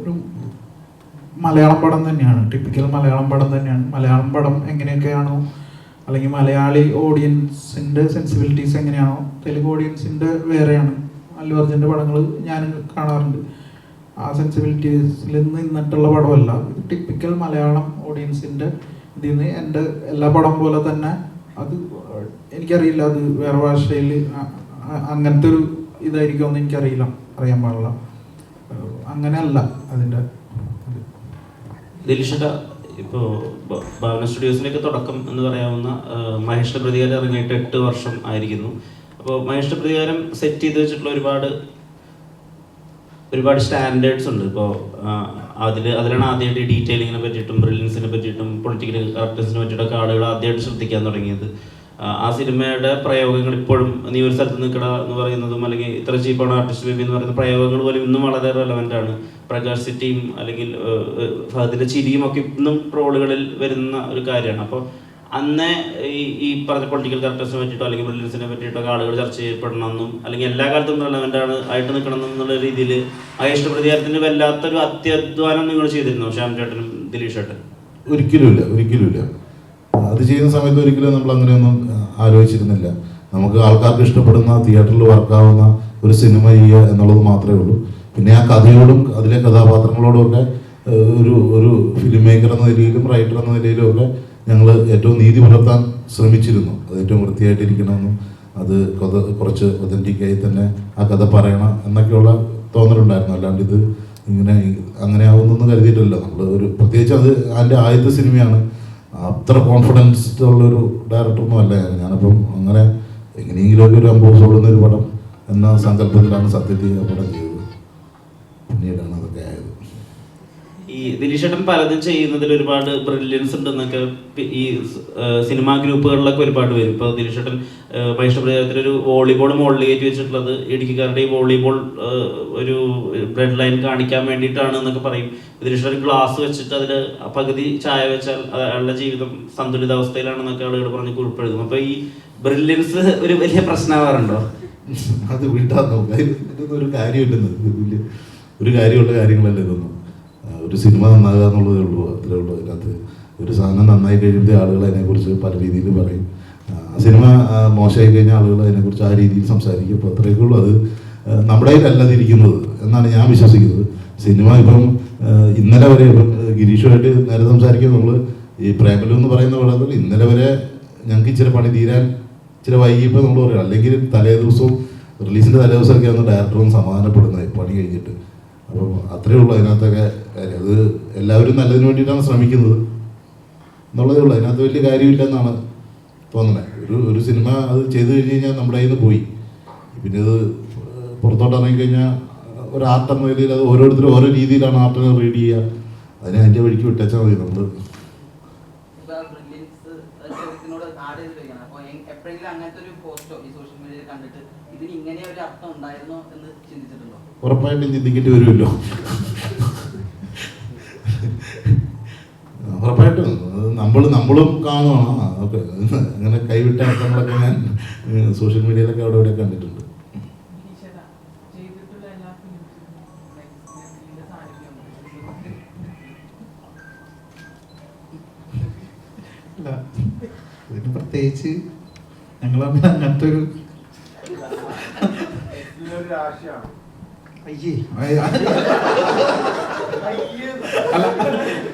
ഒരു മലയാളം പടം തന്നെയാണ്, ടിപ്പിക്കൽ മലയാളം പടം തന്നെയാണ്. മലയാളം പടം എങ്ങനെയൊക്കെയാണോ അല്ലെങ്കിൽ മലയാളി ഓഡിയൻസിൻ്റെ സെൻസിബിലിറ്റീസ് എങ്ങനെയാണോ തെലുങ്ക് ഓഡിയൻസിൻ്റെ വേറെയാണ്. അല്ലു അർജുൻ്റെ പടങ്ങൾ ഞാൻ കാണാറുണ്ട്. ആ സെൻസിബിലിറ്റീസിൽ നിന്നിട്ടുള്ള പടമല്ല, ടിപ്പിക്കൽ മലയാളം ഓഡിയൻസിൻ്റെ ഇതിൽ നിന്ന് എൻ്റെ എല്ലാ പടം പോലെ തന്നെ. അത് എനിക്കറിയില്ല, അത് വേറെ ഭാഷയിൽ അങ്ങനത്തെ ഒരു ഇതായിരിക്കുമെന്ന് എനിക്കറിയില്ല, അറിയാൻ പാടില്ല. അങ്ങനെയല്ല അതിൻ്റെ. ദിലീഷേട്ടാ, ഇപ്പോൾ ഭാവന സ്റ്റുഡിയോസിലേക്ക് തുടക്കം എന്ന് പറയാവുന്ന മഹേഷിൻ്റെ പ്രതികാരം ഇറങ്ങിയിട്ട് 8 വർഷം ആയിരിക്കുന്നു. അപ്പോൾ മഹേഷിൻ്റെ പ്രതികാരം സെറ്റ് ചെയ്ത് വെച്ചിട്ടുള്ള ഒരുപാട് സ്റ്റാൻഡേർഡ്സ് ഉണ്ട്. ഇപ്പോൾ അതിലാണ് ആദ്യമായിട്ട് ഡീറ്റെയിലിങ്ങിനെ പറ്റിയിട്ടും ബ്രില്യൻസിനെ പറ്റിയിട്ടും പൊളിറ്റിക്കൽ കറക്റ്റ്നസിനെ പറ്റിയിട്ടൊക്കെ ആളുകൾ ആദ്യമായിട്ട് ശ്രദ്ധിക്കാൻ തുടങ്ങിയത്. ആ സിനിമയുടെ പ്രയോഗങ്ങൾ ഇപ്പോഴും നീ ഒരു സ്ഥലത്ത് നിൽക്കട എന്ന് പറയുന്നതും അല്ലെങ്കിൽ ഇത്ര ചീപ്പാണ് ആർട്ടിസ്റ്റ് ബേബി എന്ന് പറയുന്ന പ്രയോഗങ്ങൾ പോലും ഇന്നും വളരെ റെലവൻ്റ് ആണ്. പ്രകാശ് സിറ്റിയും അല്ലെങ്കിൽ ഫഹദിൻ്റെ ചിരിയും ഒക്കെ ഇന്നും ട്രോളുകളിൽ വരുന്ന ഒരു കാര്യമാണ്. അപ്പോൾ അന്നേ ഈ പറഞ്ഞ പൊളിറ്റിക്കൽ കറക്റ്റ്നസിനെ പറ്റിയിട്ടോ അല്ലെങ്കിൽ ബ്രില്യൻസിനെ പറ്റിയിട്ടോ ആളുകൾ ചർച്ച ചെയ്യപ്പെടണമെന്നും അല്ലെങ്കിൽ എല്ലാ കാലത്തും റെലവൻ്റ് ആണ് ആയിട്ട് നിൽക്കണം എന്നുള്ള രീതിയിൽ മഹേഷിൻ്റെ പ്രതികാരത്തിന് വല്ലാത്തൊരു അത്യധ്വാനം നിങ്ങൾ ചെയ്തിരുന്നു ശ്യാം ചേട്ടനും ദിലീഷ് ചേട്ടൻ? ഒരിക്കലുമില്ല. അത് ചെയ്യുന്ന സമയത്ത് ഒരിക്കലും നമ്മൾ അങ്ങനെയൊന്നും ആലോചിച്ചിരുന്നില്ല. നമുക്ക് ആൾക്കാർക്ക് ഇഷ്ടപ്പെടുന്ന തിയേറ്ററിൽ വർക്കാവുന്ന ഒരു സിനിമ ചെയ്യുക എന്നുള്ളത് മാത്രമേ ഉള്ളൂ. പിന്നെ ആ കഥയോടും അതിലെ കഥാപാത്രങ്ങളോടും ഒക്കെ ഒരു ഫിലിം മേക്കർ എന്ന നിലയിലും റൈറ്റർ എന്ന നിലയിലും ഒക്കെ ഞങ്ങൾ ഏറ്റവും നീതി പുലർത്താൻ ശ്രമിച്ചിരുന്നു. അത് ഏറ്റവും വൃത്തിയായിട്ടിരിക്കണമെന്നും അത് കുറച്ച് ഒതൻറ്റിക്കായി തന്നെ ആ കഥ പറയണം എന്നൊക്കെയുള്ള തോന്നലുണ്ടായിരുന്നു. അല്ലാണ്ട് ഇത് അങ്ങനെ ആവുന്നൊന്നും കരുതിയിട്ടില്ല നമ്മൾ. പ്രത്യേകിച്ച് അത് അതിൻ്റെ ആദ്യത്തെ സിനിമയാണ്. അത്ര കോൺഫിഡൻസ് ഉള്ളൊരു ഡയറക്ടറൊന്നും അല്ല ഞാനപ്പം അങ്ങനെ എങ്ങനെയെങ്കിലുമൊക്കെ ഒരു 50 ഓടുന്ന ഒരു പടം എന്ന സങ്കല്പത്തിലാണ് സത്യത്തിൽ ആ പടം ചെയ്തത്. പിന്നീടാണ് അതൊക്കെ ആയത്. ഈ ദിലീഷേട്ടൻ പലതും ചെയ്യുന്നതിൽ ഒരുപാട് ബ്രില്യൻസ് ഉണ്ടെന്നൊക്കെ ഈ സിനിമാ ഗ്രൂപ്പുകളിലൊക്കെ ഒരുപാട് വരും. ഇപ്പോൾ ദിലീഷേട്ടൻ മഹേഷിൻ്റെ പ്രതികാരത്തിൽ ഒരു വോളിബോൾ മോളിൽ കയറ്റി വെച്ചിട്ടുള്ളത് ഇടുക്കിക്കാരുടെ ഈ വോളിബോൾ ഒരു ബ്രെഡ് ലൈൻ കാണിക്കാൻ വേണ്ടിയിട്ടാണ് എന്നൊക്കെ പറയും. ദിലീഷേട്ടൻ ഗ്ലാസ് വെച്ചിട്ട് അതിൽ പകുതി ചായ വെച്ചാൽ അയാളുടെ ജീവിതം സന്തുലിതാവസ്ഥയിലാണെന്നൊക്കെ ആളുകൾ പറഞ്ഞ് കുറിപ്പെഴുതും. അപ്പോൾ ഈ ബ്രില്യൻസ് ഒരു വലിയ പ്രശ്നമാവാറുണ്ടോ? അത് വിട്ടാൽ നോക്കാം. ഇതൊന്നും ഒരു കാര്യമില്ലെന്ന്, വലിയ ഒരു കാര്യമുള്ള കാര്യങ്ങളല്ലേ ഇതൊന്നും. ഒരു സിനിമ നന്നാകുക എന്നുള്ളതേ ഉള്ളൂ, അത്രേ ഉള്ളൂ. അതിനകത്ത് ഒരു സാധനം നന്നായി കഴിയുമ്പോൾ ആളുകൾ അതിനെക്കുറിച്ച് പല രീതിയിൽ പറയും. ആ സിനിമ മോശമായി കഴിഞ്ഞാൽ ആളുകൾ അതിനെക്കുറിച്ച് ആ രീതിയിൽ സംസാരിക്കും. അപ്പോൾ അത്രയൊക്കെ ഉള്ളൂ. അത് നമ്മുടെ കയ്യിലല്ലതിരിക്കുന്നത് എന്നാണ് ഞാൻ വിശ്വസിക്കുന്നത്. സിനിമ ഇപ്പം ഇന്നലെ വരെ ഇപ്പം ഗിരീഷുമായിട്ട് നേരെ സംസാരിക്കുമ്പോൾ നമ്മൾ ഈ പ്രേമലു എന്ന് പറയുന്ന പടത്തിൽ ഇന്നലെ വരെ ഞങ്ങൾക്ക് ഇച്ചിരി പണി തീരാൻ ഇച്ചിരി വൈകിയപ്പോൾ നമ്മൾ പറയും. അല്ലെങ്കിൽ തലേ ദിവസവും റിലീസിൻ്റെ തലേ ദിവസമൊക്കെയാണ് ഡയറക്ടറും സമാധാനപ്പെടുന്നത് പണി കഴിഞ്ഞിട്ട്. അപ്പം അത്രയേ ഉള്ളൂ അതിനകത്തൊക്കെ കാര്യം. അത് എല്ലാവരും നല്ലതിന് വേണ്ടിയിട്ടാണ് ശ്രമിക്കുന്നത് എന്നുള്ളതേ ഉള്ളൂ. അതിനകത്ത് വലിയ കാര്യമില്ലെന്നാണ് തോന്നുന്നത്. ഒരു സിനിമ അത് ചെയ്തു കഴിഞ്ഞ് കഴിഞ്ഞാൽ നമ്മുടെ കയ്യിൽ നിന്ന് പോയി. പിന്നെ ഇത് പുറത്തോട്ട് ഇറങ്ങിക്കഴിഞ്ഞാൽ ഒരു ആർട്ട് എന്ന നിലയിൽ അത് ഓരോരുത്തരും ഓരോ രീതിയിലാണ് ആർട്ടിനെ റീഡ് ചെയ്യുക. അതിനെ അതിൻ്റെ വഴിക്ക് വിട്ടേച്ചാൽ മതി. നമ്മൾ എപ്പോഴെങ്കിലും അങ്ങനത്തെ ഒരു പോസ്റ്റോ ഈ സോഷ്യൽ മീഡിയയിൽ കണ്ടിട്ട് ഇത് ഇതിന് ഇങ്ങനെ ഒരു അർത്ഥം ഉണ്ടായിരുന്നോ എന്ന് ചിന്തിച്ചിട്ടുണ്ടോ? ഉറപ്പായിട്ടും ചിന്തിക്കേണ്ടി വരുമല്ലോ. ഉറപ്പായിട്ടും നമ്മളും കാണുവാണ്. ഓക്കെ, അങ്ങനെ കൈവിട്ട അർത്ഥങ്ങളൊക്കെ ഞാൻ സോഷ്യൽ മീഡിയയിലൊക്കെ അവിടെ ഇവിടെ കണ്ടിട്ടുണ്ട്. അല്ല, ഇതിന് പ്രത്യേകിച്ച് ഞങ്ങൾ അങ്ങനത്തെ ഒരു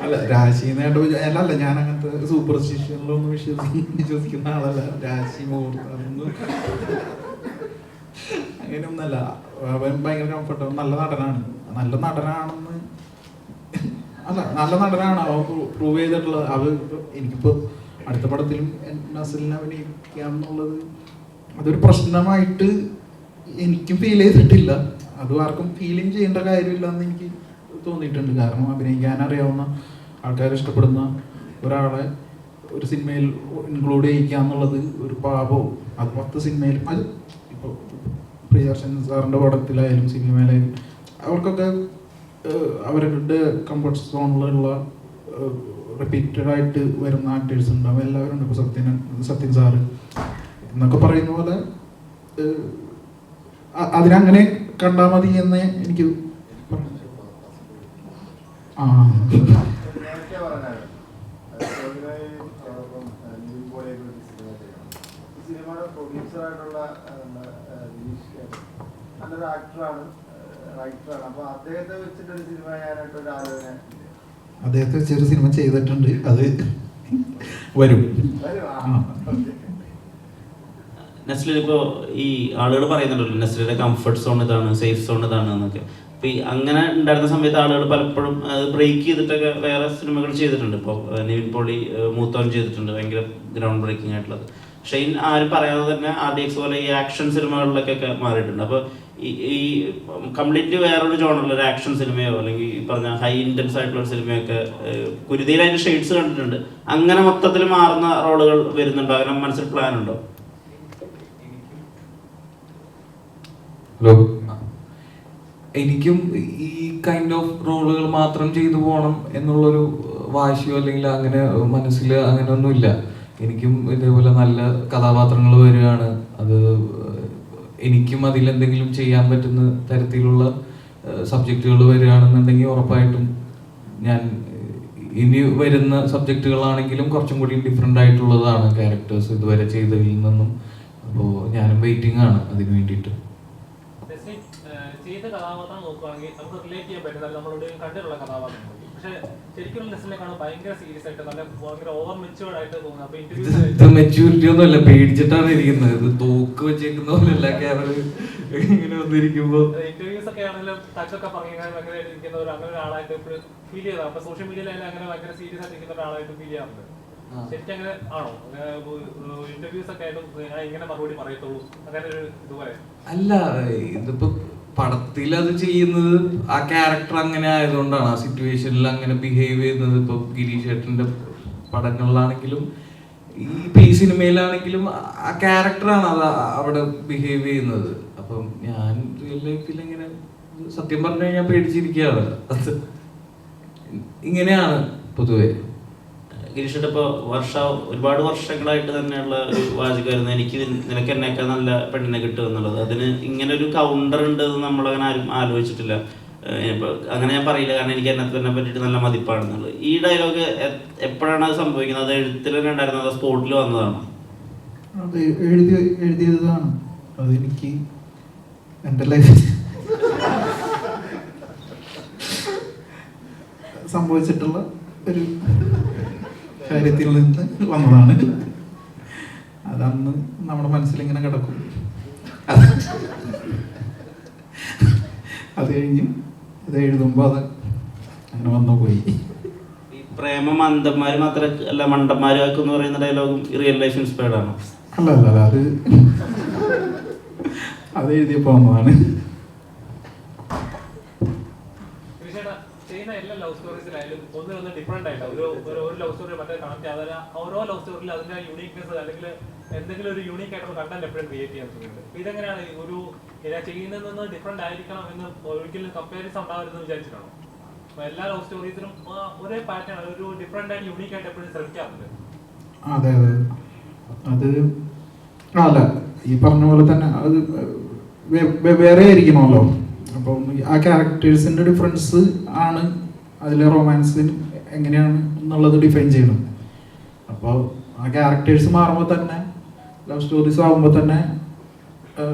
അല്ല രാശിന്നായിട്ട് അല്ല, ഞാൻ അങ്ങനത്തെ സൂപ്പർസ്റ്റിഷനിലൊന്നും വിശ്വസിക്കുന്ന ആളല്ല. രാശി മുഹൂർത്തം അങ്ങനെയൊന്നല്ല. അവൻ ഭയങ്കര കംഫർട്ടബിൾ, നല്ല നടനാണെന്ന് അല്ല, നല്ല നടനാണ് അവൻ പ്രൂവ് ചെയ്തിട്ടുള്ളത്. എനിക്കിപ്പോൾ അടുത്ത പടത്തിലും നസലിനെ അഭിനയിക്കുക എന്നുള്ളത് അതൊരു പ്രശ്നമായിട്ട് എനിക്കും ഫീൽ ചെയ്തിട്ടില്ല. അത് ആർക്കും ഫീലിംഗ് ചെയ്യേണ്ട കാര്യമില്ല എന്ന് എനിക്ക് തോന്നിയിട്ടുണ്ട്. കാരണം അഭിനയിക്കാൻ അറിയാവുന്ന, ആൾക്കാർ ഇഷ്ടപ്പെടുന്ന ഒരാളെ ഒരു സിനിമയിൽ ഇൻക്ലൂഡ് ചെയ്യിക്കുക എന്നുള്ളത് ഒരു പാപവും. അത് 10 സിനിമയിലും, അത് ഇപ്പോൾ പ്രിയദർശൻ സാറിൻ്റെ പടത്തിലായാലും സിനിമയിലായാലും അവർക്കൊക്കെ അവരുടെ കംഫർട്ട് സോണിലുള്ള റിപ്പീറ്റഡായിട്ട് വരുന്ന ആക്ടേഴ്സ് ഉണ്ടാവും. എല്ലാവരും ഉണ്ട്. ഇപ്പോൾ സത്യൻ സാറ് എന്നൊക്കെ പറയുന്ന പോലെ അതിനങ്ങനെ കണ്ടാൽ മതി എന്ന് എനിക്ക് നല്ലൊരു ആക്ടറാണ്, റൈറ്ററാണ്. അപ്പൊ അദ്ദേഹത്തെ വെച്ചിട്ടൊരു സിനിമ ചെയ്യാനായിട്ടൊരു ആലോചന, അദ്ദേഹത്തെ വെച്ചൊരു സിനിമ ചെയ്തിട്ടുണ്ട്. അത് വരും. നെസ്ലിൻ ഇപ്പോൾ ഈ ആളുകൾ പറയുന്നുണ്ടല്ലോ നെസ്ലിയുടെ കംഫർട്ട് സോൺ ഇതാണ്, സേഫ് സോൺ ഇതാണ് എന്നൊക്കെ. അപ്പോൾ ഈ അങ്ങനെ ഉണ്ടായിരുന്ന സമയത്ത് ആളുകൾ പലപ്പോഴും അത് ബ്രേക്ക് ചെയ്തിട്ടൊക്കെ വേറെ സിനിമകൾ ചെയ്തിട്ടുണ്ട്. ഇപ്പോൾ നിവിൻ പോളി മൂത്തോൻ ചെയ്തിട്ടുണ്ട്, ഭയങ്കര ഗ്രൗണ്ട് ബ്രേക്കിംഗ് ആയിട്ടുള്ളത്. പക്ഷേ ആരും പറയാതെ തന്നെ RDX പോലെ ഈ ആക്ഷൻ സിനിമകളിലൊക്കെ മാറിയിട്ടുണ്ട്. അപ്പോൾ ഈ കംപ്ലീറ്റ്ലി വേറൊരു ജോണറിൽ ഒരു ആക്ഷൻ സിനിമയോ അല്ലെങ്കിൽ ഈ പറഞ്ഞ ഹൈ ഇൻറ്റൻസ് ആയിട്ടുള്ള ഒരു സിനിമയൊക്കെ കുരുതിയിലായിട്ട് ഷെയ്ഡ്സ് കണ്ടിട്ടുണ്ട്. അങ്ങനെ മൊത്തത്തിൽ മാറുന്ന റോളുകൾ വരുന്നുണ്ടോ? അങ്ങനെ മനസ്സിൽ പ്ലാൻ ഉണ്ടോ? ഹലോ, എനിക്കും ഈ കൈൻഡ് ഓഫ് റോളുകൾ മാത്രം ചെയ്തു പോകണം എന്നുള്ളൊരു വാശിയോ അല്ലെങ്കിൽ അങ്ങനെ മനസ്സിൽ അങ്ങനെ ഒന്നുമില്ല. എനിക്കും ഇതേപോലെ നല്ല കഥാപാത്രങ്ങൾ വരികയാണ്, അത് എനിക്കും അതിലെന്തെങ്കിലും ചെയ്യാൻ പറ്റുന്ന തരത്തിലുള്ള സബ്ജക്റ്റുകൾ വരികയാണെന്നുണ്ടെങ്കിൽ ഉറപ്പായിട്ടും ഞാൻ ഇനി വരുന്ന സബ്ജക്റ്റുകളാണെങ്കിലും കുറച്ചും കൂടി ഡിഫറെൻ്റ് ആയിട്ടുള്ളതാണ് ക്യാരക്ടേഴ്സ് ഇതുവരെ ചെയ്തതിൽ നിന്നും. അപ്പോൾ ഞാനും വെയിറ്റിംഗ് ആണ് അതിന് വേണ്ടിയിട്ട്. ചെയ്ത കഥാപാത്രം നോക്കുകയാണെങ്കിൽ നമുക്ക് റിലേറ്റ് ചെയ്യാൻ പറ്റുന്ന നമ്മളോട് കണ്ടിട്ടുള്ള കഥാപാത്രങ്ങൾ, പക്ഷേ ശരിക്കും നെസ്ലിനെ കാണാൻ ഭയങ്കര സീരിയസ് ആയിട്ട് നല്ല ഭയങ്കര ഓവർ മെച്യൂർഡ് ആയിട്ട് തോന്നുന്നു. അപ്പൊ ഇത് മെച്യൂരിറ്റി ഒന്നുമല്ല, പേടിച്ചിട്ടാണ് ഇരിക്കുന്നത്. ഇത് തോക്ക് വെച്ചേക്കുന്ന പോലെയല്ല ക്യാമറ ഇങ്ങനെ വന്നിരിക്കുമ്പോ. ഇന്റർവ്യൂസ് ഒക്കെ ആണെങ്കിലും ടച്ചൊക്കെ പറഞ്ഞു ഭയങ്കര ഇരിക്കുന്ന അങ്ങനെ ഒരാളായിട്ട് ഫീൽ ചെയ്താൽ, അപ്പൊ സോഷ്യൽ മീഡിയയിലായാലും അങ്ങനെ ഭയങ്കര സീരിയസ് ആയിട്ട് ഇരിക്കുന്ന ഒരാളായിട്ട് ഫീൽ ചെയ്യാറുണ്ട്. ശരിക്കും അങ്ങനെ ആണോ? ഇന്റർവ്യൂസ് ഒക്കെ ആയിട്ടും ഇങ്ങനെ മറുപടി പറയത്തുള്ളൂ അങ്ങനെ ഒരു ഇതുപോലെ? അല്ല, ഇതിപ്പോ പടത്തിൽ അത് ചെയ്യുന്നത് ആ ക്യാരക്ടർ അങ്ങനെ ആയതുകൊണ്ടാണ്, ആ സിറ്റുവേഷനിൽ അങ്ങനെ ബിഹേവ് ചെയ്യുന്നത്. ഇപ്പൊ ഗിരീഷ് ഏട്ടന്റെ പടങ്ങളിലാണെങ്കിലും ഈ സിനിമയിലാണെങ്കിലും ആ ക്യാരക്ടറാണ് അത് അവിടെ ബിഹേവ് ചെയ്യുന്നത്. അപ്പം ഞാൻ റിയൽ ലൈഫിൽ ഇങ്ങനെ സത്യം പറഞ്ഞു കഴിഞ്ഞാൽ പേടിച്ചിരിക്കുകയാണ്. അത് ഇങ്ങനെയാണ് പൊതുവെ. ഗിരീഷേട്ട ഇപ്പോൾ ഒരുപാട് വർഷങ്ങളായിട്ട് തന്നെയുള്ള ഒരു വാചകമായിരുന്നു, എനിക്ക് നിനക്ക് എന്നേക്കാൾ നല്ല പെണ്ണിനെ കിട്ടുക എന്നുള്ളത്. അതിന് ഇങ്ങനെ ഒരു കൗണ്ടർ ഉണ്ട് എന്ന് നമ്മളങ്ങനെ ആരും ആലോചിച്ചിട്ടില്ല. അങ്ങനെ ഞാൻ പറയില്ല, കാരണം എനിക്ക് എന്നെ തന്നെ പറ്റിയിട്ട് നല്ല മതിപ്പാണെന്നുള്ളത്. ഈ ഡയലോഗ് എപ്പോഴാണ് അത് സംഭവിക്കുന്നത്? അത് എഴുത്തിൽ തന്നെ ഉണ്ടായിരുന്നത്, അത് സ്പോട്ടിൽ വന്നതാണോ? അത് എഴുതിയതാണ്. അതെനിക്ക് എൻ്റെ ലൈഫിൽ സംഭവിച്ചിട്ടുള്ള ഒരു കാര്യത്തിൽ നിന്ന് വന്നതാണ്. അതന്ന് നമ്മുടെ മനസ്സിലിങ്ങനെ കിടക്കും. അത് കഴിഞ്ഞ് ഇത് എഴുതുമ്പോൾ അത് അങ്ങനെ വന്നു പോയി. ഈ പ്രേമം അന്ധന്മാര് മാത്രമല്ല മണ്ടന്മാരും ആക്കും എന്ന് പറയുന്ന ഡയലോഗും റിയൽ ലൈഫ് ഇൻസ്പയർഡ് ആണോ? അല്ല, അത് എഴുതിയപ്പോൾ വന്നതാണ്. ഗിരീഷേട്ടാ, ചെയ്യുന്ന എല്ലാ ലവ് സ്റ്റോറീസിലായാലും ഒന്നിനൊന്ന് ഡിഫറെന്റ് ആയിട്ട് ഒരു ലവ് സ്റ്റോറി മറ്റേ കണക്ട് ചെയ്യാതെ ഓരോ ലവ് സ്റ്റോറിയിൽ അതിന്റെ യൂണീക്നെസ് അല്ലെങ്കിൽ എന്തെങ്കിലും ഒരു യൂണീക്ക് ആയിട്ടുള്ള കണ്ടന്റ് എപ്പോഴും ക്രിയേറ്റ് ചെയ്യാൻ ശ്രമിക്കുന്നുണ്ട്. ഇതെങ്ങനെയാണ് ഒരു ചെയ്യുന്നതിൽ നിന്ന് ഡിഫറെന്റ് ആയിരിക്കണം എന്ന് ഒരിക്കലും കമ്പാരിസൺ ഉണ്ടാവരുതെന്ന് വിചാരിച്ചിട്ടാണോ? അപ്പൊ എല്ലാ ലവ് സ്റ്റോറീസിലും ഒരേ പാറ്റേൺ ഒരു ഡിഫറെന്റ് ആൻഡ് യൂണീക്ക് ആയിട്ട് എപ്പോഴും ശ്രമിക്കാറുണ്ട്. അതെ അതെ, അത് അല്ല ഈ പറഞ്ഞ പോലെ തന്നെ അത് വേറെ ആയിരിക്കണമല്ലോ. അപ്പം ആ ക്യാരക്ടേഴ്സിൻ്റെ ഡിഫറൻസ് ആണ് അതിലെ റൊമാൻസിന് എങ്ങനെയാണ് എന്നുള്ളത് ഡിഫൈൻ ചെയ്യണം. അപ്പോൾ ആ ക്യാരക്ടേഴ്സ് മാറുമ്പോൾ തന്നെ ലവ് സ്റ്റോറീസ് ആകുമ്പോൾ തന്നെ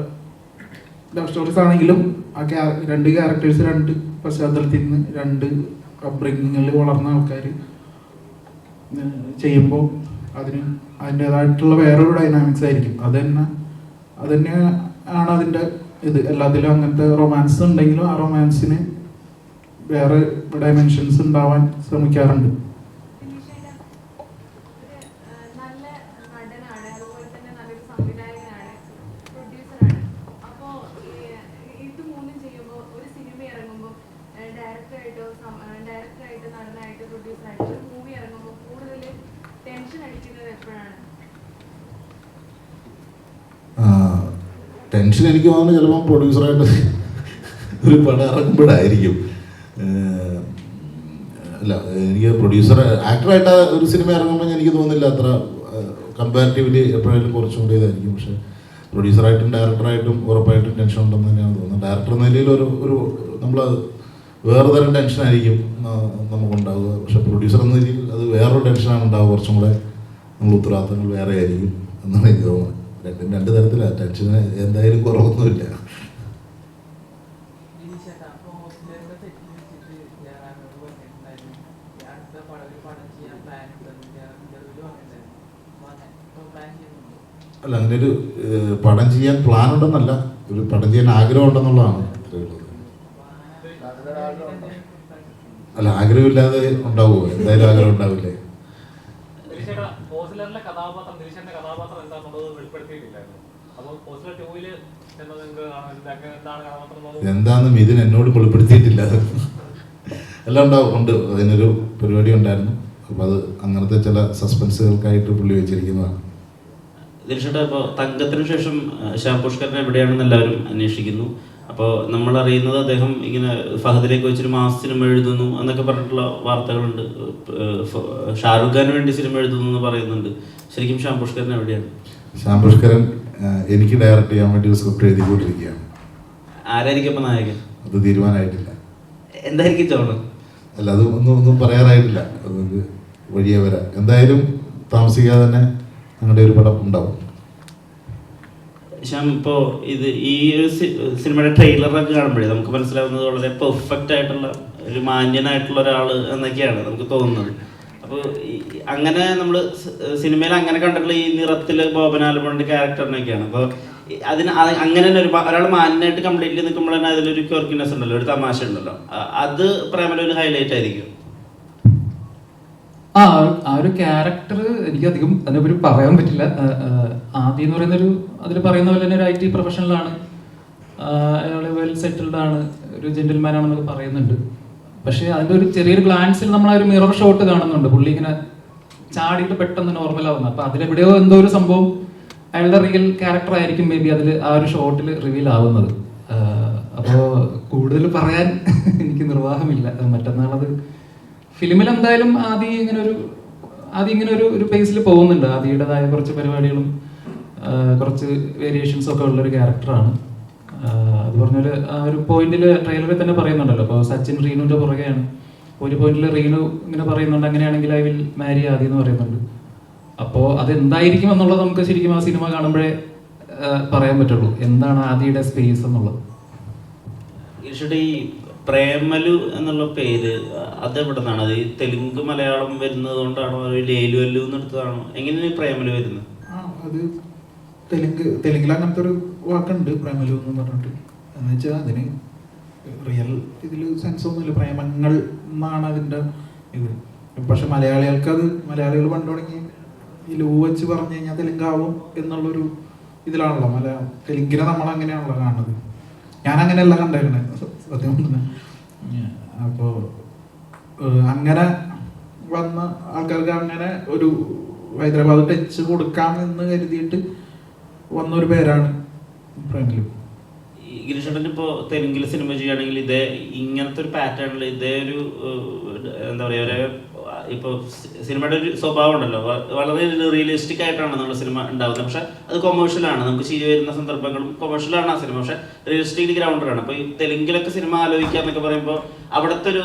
ലവ് സ്റ്റോറീസ് ആണെങ്കിലും ആ രണ്ട് ക്യാരക്ടേഴ്സ് രണ്ട് പശ്ചാത്തലത്തിൽ നിന്ന് രണ്ട് അപ്ബ്രിങ്ങിങ്ങിൽ വളർന്ന ആൾക്കാർ ചെയ്യുമ്പോൾ അതിന് അതിൻ്റേതായിട്ടുള്ള വേറൊരു ഡൈനാമിക്സ് ആയിരിക്കും. അത് തന്നെ ആണ് അതിൻ്റെ ഇത്. എല്ലാത്തിലും അങ്ങനത്തെ റൊമാൻസ് ഉണ്ടെങ്കിലും ആ റൊമാൻസിന് വേറെ ഡയമെൻഷൻസ് ഉണ്ടാവാൻ ശ്രമിക്കാറുണ്ട്. ടെൻഷൻ എനിക്ക് തോന്നുന്നു ചിലപ്പോൾ പ്രൊഡ്യൂസറായിട്ട് ഒരു പടം ഇറങ്ങുമ്പോഴായിരിക്കും. അല്ല, എനിക്ക് പ്രൊഡ്യൂസർ ആക്ടറായിട്ട് ഒരു സിനിമ ഇറങ്ങുമ്പോൾ എനിക്ക് തോന്നുന്നില്ല അത്ര കമ്പാരിറ്റീവ്ലി എപ്പോഴായാലും കുറച്ചും കൂടി ഇതായിരിക്കും. പക്ഷേ പ്രൊഡ്യൂസറായിട്ടും ഡയറക്ടറായിട്ടും ഉറപ്പായിട്ടും ടെൻഷൻ ഉണ്ടെന്ന് തന്നെയാണ് തോന്നുന്നത്. ഡയറക്ടർ എന്ന നിലയിൽ ഒരു നമ്മൾ വേറെ തരം ടെൻഷനായിരിക്കും നമുക്കുണ്ടാവുക. പക്ഷേ പ്രൊഡ്യൂസർ എന്ന നിലയിൽ അത് വേറൊരു ടെൻഷനാണ് ഉണ്ടാവുക. കുറച്ചും കൂടെ നമ്മൾ ഉത്തരവാദിത്തങ്ങൾ വേറെ ആയിരിക്കും എന്നാണ് എനിക്ക് തോന്നുന്നത്. രണ്ട് തരത്തിലാണ്. ടെൻഷന് എന്തായാലും കുറവൊന്നുമില്ല. അല്ല, അങ്ങനെ ഒരു പടം ചെയ്യാൻ പ്ലാൻ ഉണ്ടെന്നല്ല, ഒരു പടം ചെയ്യാൻ ആഗ്രഹം ഉണ്ടെന്നുള്ളതാണ് അത്രയുള്ളത്. അല്ല, ആഗ്രഹമില്ലാതെ ഉണ്ടാവുമോ? എന്തായാലും ആഗ്രഹം ഉണ്ടാവില്ലേ? എന്താന്ന് മിഥുൻ എന്നോട് വെളിപ്പെടുത്തിയിട്ടില്ല. എല്ലാം ഉണ്ടാവും, ഉണ്ട്. അതിനൊരു പരിപാടി ഉണ്ടായിരുന്നു. അപ്പം അത് അങ്ങനത്തെ ചില സസ്പെൻസുകൾക്കായിട്ട് പുള്ളി വെച്ചിരിക്കുന്നതാണ്. ദിൽഷേട്ടാ, ഇപ്പോൾ തങ്കത്തിന് ശേഷം ശ്യാം പുഷ്കരൻ എവിടെയാണെന്ന് എല്ലാവരും അന്വേഷിക്കുന്നു. അപ്പോൾ നമ്മൾ അറിയുന്നത് അദ്ദേഹം ഇങ്ങനെ ഫഹദിലേക്ക് വെച്ചൊരു മാസ് സിനിമ എഴുതുന്നു എന്നൊക്കെ പറഞ്ഞിട്ടുള്ള വാർത്തകളുണ്ട്. ഷാരൂഖ് ഖാന് വേണ്ടി സിനിമ എഴുതുന്നു എന്ന് പറയുന്നുണ്ട്. ശരിക്കും ശ്യാം പുഷ്കരൻ എവിടെയാണ്? ശ്യാം പുഷ്കരൻ എനിക്ക് ഡയറക്റ്റ് ചെയ്യാൻ വേണ്ടി ഒരു സ്ക്രിപ്റ്റ് എഴുതിക്കൊണ്ടിരിക്കുകയാണ്. ആരായിരിക്കും അപ്പം നായകൻ? അത് തീരുമാനമായിട്ടില്ല. എന്തായിരിക്കും ചോണം? അല്ല, അത് ഒന്നും പറയാറായിട്ടില്ല. അത് വഴിയെ വരാം. എന്തായാലും താമസിക്കാതെ തന്നെ ഞങ്ങളുടെ ഒരു പടം ഉണ്ടാവും. ശ്യാം, ഇപ്പോൾ ഈ ഒരു സിനിമയുടെ ട്രെയിലറൊക്കെ കാണുമ്പോഴേ നമുക്ക് മനസ്സിലാവുന്നത് വളരെ പെർഫെക്റ്റ് ആയിട്ടുള്ള ഒരു മാന്യനായിട്ടുള്ള ഒരാൾ എന്നൊക്കെയാണ് നമുക്ക് തോന്നുന്നത്. അപ്പോൾ അങ്ങനെ നമ്മൾ സിനിമയിൽ അങ്ങനെ കണ്ടിട്ടുള്ള ഈ നിറത്തിൽ ബോബനാലമോണിൻ്റെ ക്യാരക്ടറിനൊക്കെയാണ്. അപ്പോൾ അങ്ങനെ തന്നെ ഒരാൾ മാന്യനായിട്ട് കംപ്ലീറ്റ്ലി നിൽക്കുമ്പോൾ തന്നെ അതിലൊരു ക്വർക്കിനെസ് ഉണ്ടല്ലോ, ഒരു തമാശ ഉണ്ടല്ലോ. അത് പ്രേമലൊരു ഹൈലൈറ്റ് ആയിരിക്കും. ആ ഒരു ക്യാരക്ടർ എനിക്ക് അധികം അതിനെപ്പറ്റി പറയാൻ പറ്റില്ല. ആദ്യം എന്ന് പറയുന്നൊരു അതിൽ പറയുന്ന പോലെ തന്നെ ഒരു IT പ്രൊഫഷണലാണ്, അയാൾ വെൽ സെറ്റിൽഡ് ആണ്, ഒരു ജെന്റിൽമാൻ ആണെന്നൊക്കെ പറയുന്നുണ്ട്. പക്ഷേ അതിൻ്റെ ഒരു ചെറിയൊരു ഗ്ലാൻസിൽ നമ്മൾ ആ ഒരു മിറർ ഷോട്ട് കാണുന്നുണ്ട്. പുള്ളി ഇങ്ങനെ ചാടിയിട്ട് പെട്ടെന്ന് നോർമലാവുന്നത്. അപ്പോൾ അതിലെവിടെയോ എന്തോ ഒരു സംഭവം അയാളുടെ റിയൽ ക്യാരക്ടർ ആയിരിക്കും മേ ബി അതിൽ ആ ഒരു ഷോട്ടിൽ റിവീൽ ആവുന്നത്. അപ്പോൾ കൂടുതൽ പറയാൻ എനിക്ക് നിർവാഹമില്ല. മറ്റന്നാളത് ഫിലിമിൽ എന്തായാലും ആദ്യം ഇങ്ങനെ ഒരു പേസിൽ പോകുന്നുണ്ട്. ആദ്യയുടേതായ കുറച്ച് പരിപാടികളും കുറച്ച് വേരിയേഷൻസും ഒക്കെ ഉള്ളൊരു ക്യാരക്ടറാണ്. അത് പറഞ്ഞാൽ ആ ഒരു പോയിന്റിൽ ട്രെയിലറിൽ തന്നെ പറയുന്നുണ്ടല്ലോ. അപ്പോൾ സച്ചിൻ റീനുവിൻ്റെ പുറകെയാണ്. ഒരു പോയിന്റിൽ റീനു ഇങ്ങനെ പറയുന്നുണ്ട്, അങ്ങനെയാണെങ്കിൽ ഐ വിൽ മാരി ആദി എന്ന് പറയുന്നുണ്ട്. അപ്പോൾ അതെന്തായിരിക്കും എന്നുള്ളത് നമുക്ക് ശരിക്കും ആ സിനിമ കാണുമ്പോഴേ പറയാൻ പറ്റുള്ളൂ, എന്താണ് ആദിയുടെ സ്പേസ് എന്നുള്ളത്. ഈ പ്രേമലു എന്നുള്ള പേര് അതെവിടെ നിന്നാണ്? അത് ഈ തെലുങ്ക് മലയാളം വരുന്നത് കൊണ്ടാണോ, ലേലു അല്ലു എന്നെടുത്തതാണോ? എങ്ങനെയാണ് ഈ പ്രേമലു വരുന്നത്? അത് തെലുങ്കിൽ അങ്ങനത്തെ ഒരു വാക്കുണ്ട്, പ്രേമലു എന്ന് പറഞ്ഞിട്ട്. എന്ന് വെച്ചാൽ അതിന് റിയൽ ഇതിൽ സെൻസ് ഒന്നുമില്ല, പ്രേമങ്ങൾ എന്നാണ് അതിൻ്റെ ഇത്. പക്ഷെ മലയാളികൾ പണ്ട് തുടങ്ങി ഈ ലൂ വെച്ച് പറഞ്ഞു കഴിഞ്ഞാൽ തെലുങ്കാവും എന്നുള്ളൊരു ഇതിലാണല്ലോ തെലുങ്കിനെ നമ്മൾ അങ്ങനെയാണല്ലോ കാണുന്നത്. ഞാൻ അങ്ങനെയല്ല കണ്ടേക്കണേ സത്യം പറഞ്ഞാൽ. അപ്പോൾ അങ്ങനെ വന്ന ആൾക്കാർക്ക് അങ്ങനെ ഒരു ഹൈദരാബാദ് ടച്ച് കൊടുക്കാം എന്ന് കരുതിയിട്ട് വന്നൊരു പേരാണ് പ്രേമലു. ഗിരീഷേട്ടൻ ഇപ്പോൾ തെലുങ്കിൽ സിനിമ ചെയ്യുകയാണെങ്കിൽ ഇതേ ഇങ്ങനത്തെ ഒരു പാറ്റേണിൽ ഇതേ ഒരു എന്താ പറയുക ഒരു ഇപ്പോൾ സിനിമയുടെ ഒരു സ്വഭാവം ഉണ്ടല്ലോ, വളരെ റിയലിസ്റ്റിക് ആയിട്ടാണ് നമ്മുടെ സിനിമ ഉണ്ടാകുന്നത്. പക്ഷെ അത് കൊമേഴ്ഷ്യലാണ്, നമുക്ക് ചിരി വരുന്ന സന്ദർഭങ്ങളും കൊമേഴ്ഷ്യലാണ് ആ സിനിമ, പക്ഷെ റിയലിസ്റ്റിക് ഗ്രൗണ്ടറാണ്. അപ്പോൾ ഈ തെലുങ്കിലൊക്കെ സിനിമ ആലോചിക്കുക എന്നൊക്കെ പറയുമ്പോൾ അവിടുത്തെ ഒരു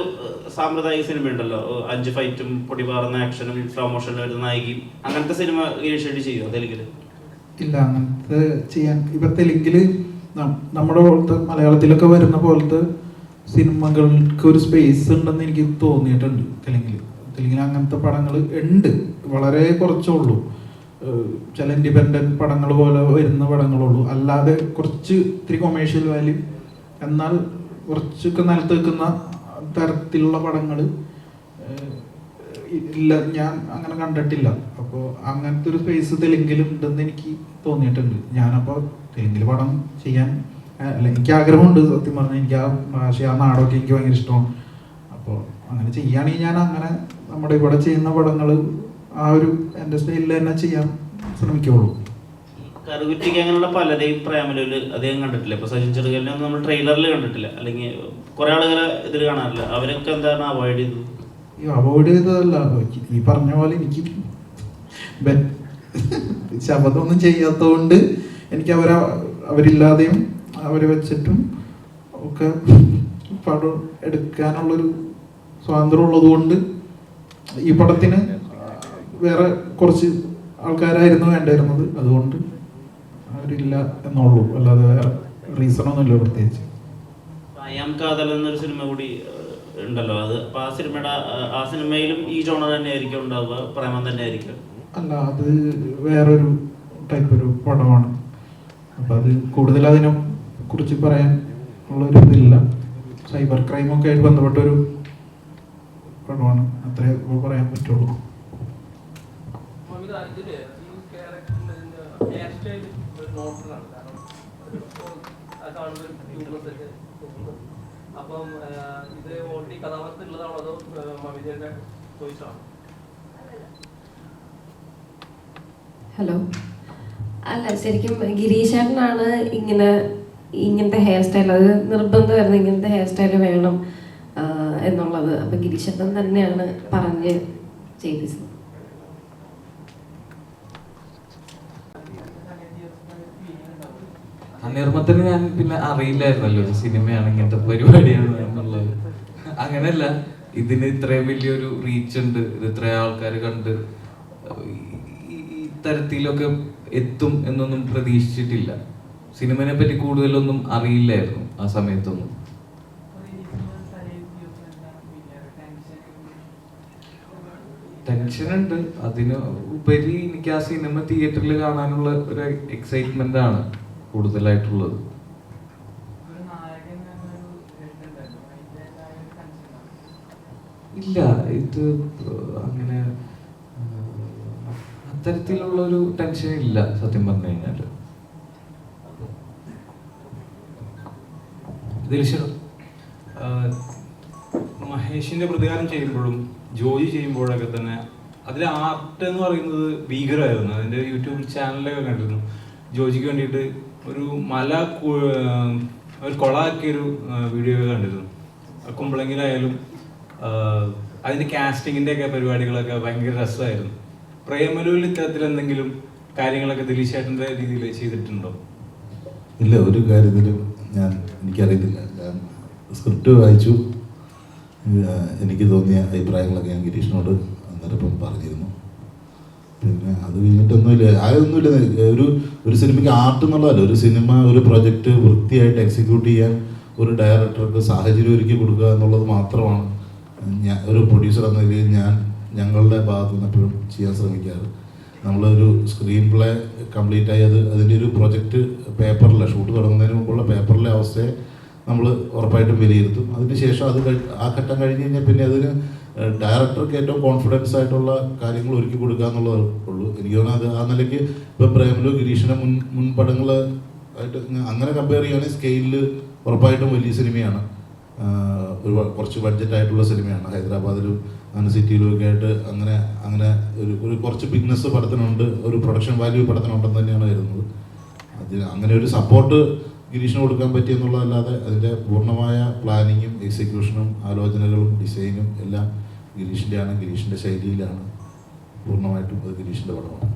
സാമ്പ്രദായിക സിനിമ ഉണ്ടല്ലോ, 5 ഫൈറ്റും പൊടി പാറുന്ന ആക്ഷനും സ്ലോ മോഷനിൽ വരുന്ന നായികയും, അങ്ങനത്തെ സിനിമ ഗിരീഷ് ഷെട്ടി ചെയ്യുമോ തെലുങ്കില്? ഇല്ല, അങ്ങനത്തെ ചെയ്യാൻ ഇപ്പം തെലുങ്കിൽ നമ്മുടെ പോലത്തെ മലയാളത്തിലൊക്കെ വരുന്ന പോലത്തെ സിനിമകൾക്ക് ഒരു സ്പേസ് ഉണ്ടെന്ന് എനിക്ക് തോന്നിയിട്ടുണ്ട്. തെലുങ്കിൽ അങ്ങനത്തെ പടങ്ങൾ ഉണ്ട്, വളരെ കുറച്ചേ ഉള്ളൂ. ചില ഇൻഡിപെൻഡൻറ്റ് പടങ്ങൾ പോലെ വരുന്ന പടങ്ങളുള്ളൂ. അല്ലാതെ കുറച്ച് ഇത്തിരി കൊമേഴ്ഷ്യൽ വാല്യൂ എന്നാൽ കുറച്ചൊക്കെ നിലത്ത് നിൽക്കുന്ന തരത്തിലുള്ള പടങ്ങൾ ഇല്ല, ഞാൻ അങ്ങനെ കണ്ടിട്ടില്ല. അപ്പോൾ അങ്ങനത്തെ ഒരു സ്പേസ് തെലുങ്കിലുണ്ടെന്ന് എനിക്ക് തോന്നിയിട്ടുണ്ട്. ഞാനപ്പോൾ തെലുങ്കിൽ പടം ചെയ്യാൻ അല്ല, എനിക്ക് ആഗ്രഹമുണ്ട് സത്യം പറഞ്ഞാൽ. എനിക്ക് ആ ഭാഷ, ആ നാടൊക്കെ എനിക്ക് ഭയങ്കര ഇഷ്ടമാണ്. അപ്പോൾ അങ്ങനെ ചെയ്യുകയാണെങ്കിൽ ഞാൻ അങ്ങനെ നമ്മുടെ ഇവിടെ ചെയ്യുന്ന പടങ്ങൾ ആ ഒരു എൻ്റെ സ്റ്റൈലിൽ തന്നെ ചെയ്യാൻ ശ്രമിക്കുള്ളൂ. കറുകുറ്റിക്ക് അങ്ങനെയുള്ള പലരെയും പ്രേമലൂര് അദ്ദേഹം കണ്ടിട്ടില്ല. ഇപ്പോൾ സച്ചിൻ ചെറുകലിനെ നമ്മൾ ട്രെയിലറിൽ കണ്ടിട്ടില്ല, അല്ലെങ്കിൽ കുറേ ആളുകളെ ഇതിൽ കാണാറില്ല. അവരൊക്കെ എന്താണ് അവോയ്ഡ് ചെയ്തത്? അവോയ്ഡ് ചെയ്തതല്ല, ഈ പറഞ്ഞ പോലെ എനിക്ക് ശബ്ദമൊന്നും ചെയ്യാത്തതുകൊണ്ട് എനിക്ക് അവരില്ലാതെയും അവരെ വെച്ചിട്ടും ഒക്കെ പടം എടുക്കാനുള്ളൊരു സ്വാതന്ത്ര്യം ഉള്ളത് കൊണ്ട് ഈ പടത്തിന് വേറെ കുറച്ച് ആൾക്കാരായിരുന്നു വേണ്ടിയിരുന്നത്. അതുകൊണ്ട് അവരില്ല എന്നുള്ളൂ, അല്ലാതെ വേറെ റീസണൊന്നുമില്ല പ്രത്യേകിച്ച്. അയാം കാതൽ എന്നൊരു സിനിമ കൂടി ഉണ്ടല്ലോ, അത് അപ്പോൾ ആ സിനിമയിലും ഈ ജോണർ തന്നെ ആയിരിക്കും ഉണ്ടാവുക, പ്രേമം തന്നെ ആയിരിക്കും? അല്ല, അത് വേറൊരു ടൈപ്പ് ഒരു പടമാണ്. അപ്പം അത് കൂടുതൽ അതിനെ കുറിച്ച് പറയാൻ ഉള്ളൊരു ഇതില്ല. സൈബർ ക്രൈമൊക്കെ ആയിട്ട് ബന്ധപ്പെട്ടൊരു പടമാണ്, അത്രേ പറയാൻ പറ്റുള്ളൂ. അപ്പം ഇത് ഓൾറെഡി കഥാപാത്രത്തിൽ ഉള്ളതാണോ അതോ മമിതയുടെ ചോയ്സാണോ? ഹലോ, അല്ല ശരിക്കും ഗിരീഷേട്ടനാണ് ഇങ്ങനത്തെ ഹെയർ സ്റ്റൈൽ, അത് നിർബന്ധമായിരുന്നു ഇങ്ങനത്തെ ഹെയർ സ്റ്റൈൽ വേണം എന്നുള്ളത്. അപ്പം ഗിരീഷേട്ടൻ തന്നെയാണ് പറഞ്ഞ് ചെയ്യിച്ചത്. അനിർമ്മത്തിന് ഞാൻ പിന്നെ അറിയില്ലായിരുന്നല്ലോ ഒരു സിനിമയാണ് ഇങ്ങനത്തെ പരിപാടിയാണ് എന്നുള്ളത്. അങ്ങനെയല്ല, ഇതിന് ഇത്രയും വലിയൊരു റീച്ച് ഉണ്ട്, ഇത് ഇത്രയും ആൾക്കാർ കണ്ട് ഈ തരത്തിലൊക്കെ എത്തും എന്നൊന്നും പ്രതീക്ഷിച്ചിട്ടില്ല. സിനിമനെ പറ്റി കൂടുതലൊന്നും അറിയില്ലായിരുന്നു ആ സമയത്തൊന്നും. ടെൻഷനുണ്ട്, അതിന് ഉപരി എനിക്ക് ആ സിനിമ തിയേറ്ററിൽ കാണാനുള്ള ഒരു എക്സൈറ്റ്മെന്റ് ആണ് കൂടുതലായിട്ടുള്ളത്. ഇല്ല, ഇത് അങ്ങനെ അത്തരത്തിലുള്ള ഒരു ടെൻഷൻ ഇല്ല സത്യം പറഞ്ഞു കഴിഞ്ഞാല്. മഹേഷിന്റെ പ്രതികാരം ചെയ്യുമ്പോഴും ജോയി ചെയ്യുമ്പോഴൊക്കെ തന്നെ അതിലെ ആർട്ട് എന്ന് പറയുന്നത് ഭീകരമായിരുന്നു. അതിന്റെ യൂട്യൂബ് ചാനലൊക്കെ കണ്ടിരുന്നു. ജോജിക്ക് വേണ്ടിയിട്ട് ഒരു മല ഒരു കൊളാക്കിയൊരു വീഡിയോ കണ്ടിരുന്നു. കുമ്പളങ്ങിലായാലും അതിന്റെ കാസ്റ്റിങ്ങിന്റെ ഒക്കെ പരിപാടികളൊക്കെ ഭയങ്കര രസമായിരുന്നു. പ്രേമലുവിൽ ഇത്തരത്തിൽ എന്തെങ്കിലും കാര്യങ്ങളൊക്കെ ദിലീഷ് ചേട്ടന്റെ രീതിയിൽ ചെയ്തിട്ടുണ്ടോ? ഇല്ല, ഒരു കാര്യത്തിലും എനിക്കറിയത്തില്ല. ഞാൻ സ്ക്രിപ്റ്റ് വായിച്ചു, എനിക്ക് തോന്നിയ അഭിപ്രായങ്ങളൊക്കെ ഞാൻ ഗിരീഷിനോട് അന്നേരം പറഞ്ഞിരുന്നു. പിന്നെ അത് കഴിഞ്ഞിട്ടൊന്നുമില്ല, അതൊന്നുമില്ല. ഒരു സിനിമയ്ക്ക് ആർട്ട് എന്നുള്ളതല്ല, ഒരു സിനിമ ഒരു പ്രൊജക്റ്റ് വൃത്തിയായിട്ട് എക്സിക്യൂട്ട് ചെയ്യാൻ ഒരു ഡയറക്ടർക്ക് സാഹചര്യം ഒരുക്കി കൊടുക്കുക എന്നുള്ളത് മാത്രമാണ് ഒരു പ്രൊഡ്യൂസർ എന്ന നിലയിൽ ഞങ്ങളുടെ ഭാഗത്തു നിന്ന് എപ്പോഴും ചെയ്യാൻ ശ്രമിക്കാറ്. നമ്മളൊരു സ്ക്രീൻ പ്ലേ കംപ്ലീറ്റ് ആയി അതിൻ്റെ ഒരു പ്രൊജക്റ്റ് പേപ്പറിലെ ഷൂട്ട് തുടങ്ങുന്നതിന് മുമ്പുള്ള പേപ്പറിലെ അവസ്ഥയെ നമ്മൾ ഉറപ്പായിട്ടും വിലയിരുത്തും. അതിനുശേഷം ആ ഘട്ടം കഴിഞ്ഞ് കഴിഞ്ഞാൽ പിന്നെ അതിന് ഡയറക്ടർക്ക് ഏറ്റവും കോൺഫിഡൻസ് ആയിട്ടുള്ള കാര്യങ്ങൾ ഒരുക്കി കൊടുക്കുക എന്നുള്ളതേ ഉള്ളൂ. എനിക്ക് തോന്നുന്നത് ആ നിലയ്ക്ക് ഇപ്പം പ്രേമലു ഗിരീഷിനെ മുൻ പടങ്ങൾ ആയിട്ട് അങ്ങനെ കമ്പയർ ചെയ്യുകയാണെങ്കിൽ സ്കെയിലിൽ ഉറപ്പായിട്ടും വലിയ സിനിമയാണ്. ഒരു കുറച്ച് ബഡ്ജറ്റായിട്ടുള്ള സിനിമയാണ്. ഹൈദരാബാദിലും അങ്ങനെ സിറ്റിയിലും ഒക്കെ ആയിട്ട് അങ്ങനെ ഒരു കുറച്ച് ബിഗ്നസ് പടത്തിനുണ്ട്, ഒരു പ്രൊഡക്ഷൻ വാല്യൂ പടത്തിനുണ്ടെന്ന് തന്നെയാണ് വരുന്നത്. അതിന് അങ്ങനെ ഒരു സപ്പോർട്ട് ഗിരീഷിന് കൊടുക്കാൻ പറ്റിയെന്നുള്ളതല്ലാതെ അതിൻ്റെ പൂർണ്ണമായ പ്ലാനിങ്ങും എക്സിക്യൂഷനും ആലോചനകളും ഡിസൈനും എല്ലാം ഗിരീഷിൻ്റെയാണ്, ഗിരീഷിൻ്റെ ശൈലിയിലാണ്. പൂർണ്ണമായിട്ടും അത് ഗിരീഷിൻ്റെ പടമാണ്.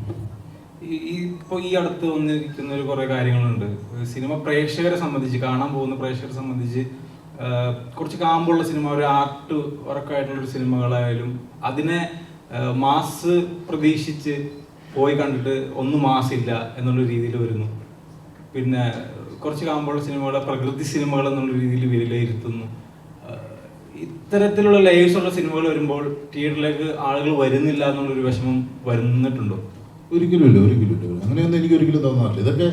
ഇപ്പോൾ ഈ അടുത്ത് വന്നിരിക്കുന്ന ഒരു കുറേ കാര്യങ്ങളുണ്ട്. സിനിമ പ്രേക്ഷകരെ സംബന്ധിച്ച്, കാണാൻ പോകുന്ന പ്രേക്ഷകരെ സംബന്ധിച്ച് കുറച്ച് കാമ്പുള്ള സിനിമ, ഒരു ആർട്ട് വർക്കായിട്ടുള്ളൊരു സിനിമകളായാലും അതിനെ മാസ് പ്രതീക്ഷിച്ച് പോയി കണ്ടിട്ട് ഒന്നും മാസില്ല എന്നുള്ള രീതിയിൽ വരുന്നു. പിന്നെ കുറച്ച് കാമ്പുള്ള സിനിമകളെ പ്രകൃതി സിനിമകൾ എന്നുള്ള രീതിയിൽ വിലയിരുത്തുന്നു. ഇത്തരത്തിലുള്ള ലേയേഴ്സുള്ള സിനിമകൾ വരുമ്പോൾ തിയേറ്ററിലേക്ക് ആളുകൾ വരുന്നില്ല എന്നുള്ളൊരു വിഷമം വരുന്നിട്ടുണ്ടോ? ഒരിക്കലുമില്ല. അങ്ങനെയൊന്നും എനിക്ക് ഒരിക്കലും തോന്നാറില്ല. ഇതൊക്കെ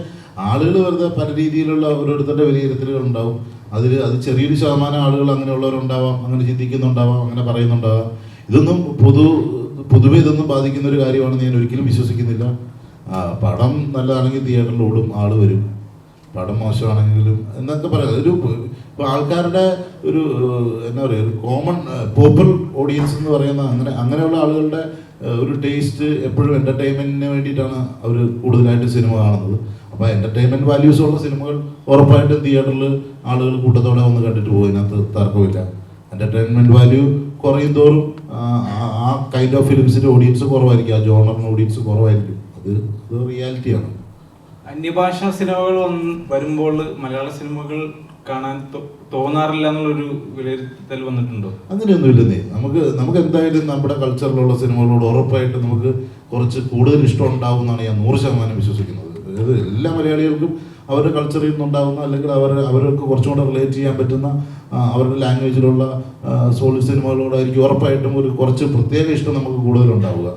ആളുകൾ വെറുതെ പല രീതിയിലുള്ള ഓരോരുത്തരുടെ വിലയിരുത്തലുകൾ ഉണ്ടാവും. അത് ചെറിയൊരു ശതമാനം ആളുകൾ അങ്ങനെയുള്ളവരുണ്ടാവാം, അങ്ങനെ ചിന്തിക്കുന്നുണ്ടാവാം, അങ്ങനെ പറയുന്നുണ്ടാവാം. ഇതൊന്നും പൊതുവെ ഇതൊന്നും ബാധിക്കുന്ന ഒരു കാര്യമാണെന്ന് ഞാൻ ഒരിക്കലും വിശ്വസിക്കുന്നില്ല. പടം നല്ലതാണെങ്കിൽ തിയേറ്ററിൽ ഓടും, ആള് വരും. പടം മോശമാണെങ്കിലും എന്നൊക്കെ പറയാം. ഇപ്പോൾ ആൾക്കാരുടെ ഒരു എന്താ പറയുക, ഒരു കോമൺ പോപ്പുലർ ഓഡിയൻസ് എന്ന് പറയുന്ന അങ്ങനെയുള്ള ആളുകളുടെ ഒരു ടേസ്റ്റ് എപ്പോഴും എൻ്റർടൈൻമെൻറ്റിന് വേണ്ടിയിട്ടാണ് അവർ കൂടുതലായിട്ട് സിനിമ കാണുന്നത്. അപ്പോൾ എൻ്റർടൈൻമെൻറ്റ് വാല്യൂസ് ഉള്ള സിനിമകൾ ഉറപ്പായിട്ടും തിയേറ്ററിൽ ആളുകൾ കൂട്ടത്തോടെ വന്ന് കണ്ടിട്ട് പോകും. ഇതിനകത്ത് തർക്കമില്ല. എൻ്റർടൈൻമെൻറ്റ് വാല്യൂ കുറയും തോറും ആ കൈൻഡ് ഓഫ് ഫിലിംസിൻ്റെ ഓഡിയൻസ് കുറവായിരിക്കും, ആ ജോണറിന് ഓഡിയൻസ് കുറവായിരിക്കും. അത് റിയാലിറ്റിയാണ്. അന്യഭാഷാ സിനിമകൾ വരുമ്പോൾ മലയാള സിനിമകൾ കാണാൻ തോന്നാറില്ല എന്നുള്ളൊരു വിലയിരുത്തൽ വന്നിട്ടുണ്ടോ? അങ്ങനെയൊന്നും ഇല്ലെന്നേ. നമുക്ക് എന്തായാലും നമ്മുടെ കൾച്ചറിലുള്ള സിനിമകളോട് ഉറപ്പായിട്ട് നമുക്ക് കുറച്ച് കൂടുതൽ ഇഷ്ടം ഉണ്ടാവും എന്നാണ് ഞാൻ 100% വിശ്വസിക്കുന്നത്. അതായത് എല്ലാ മലയാളികൾക്കും അവരുടെ കൾച്ചറിൽ നിന്നുണ്ടാകുന്ന, അല്ലെങ്കിൽ അവർക്ക് കുറച്ചും കൂടെ റിലേറ്റ് ചെയ്യാൻ പറ്റുന്ന അവരുടെ ലാംഗ്വേജിലുള്ള സോളിഡ് സിനിമകളോടായിരിക്കും ഉറപ്പായിട്ടും ഒരു കുറച്ച് പ്രത്യേക ഇഷ്ടം നമുക്ക് കൂടുതലുണ്ടാവുക.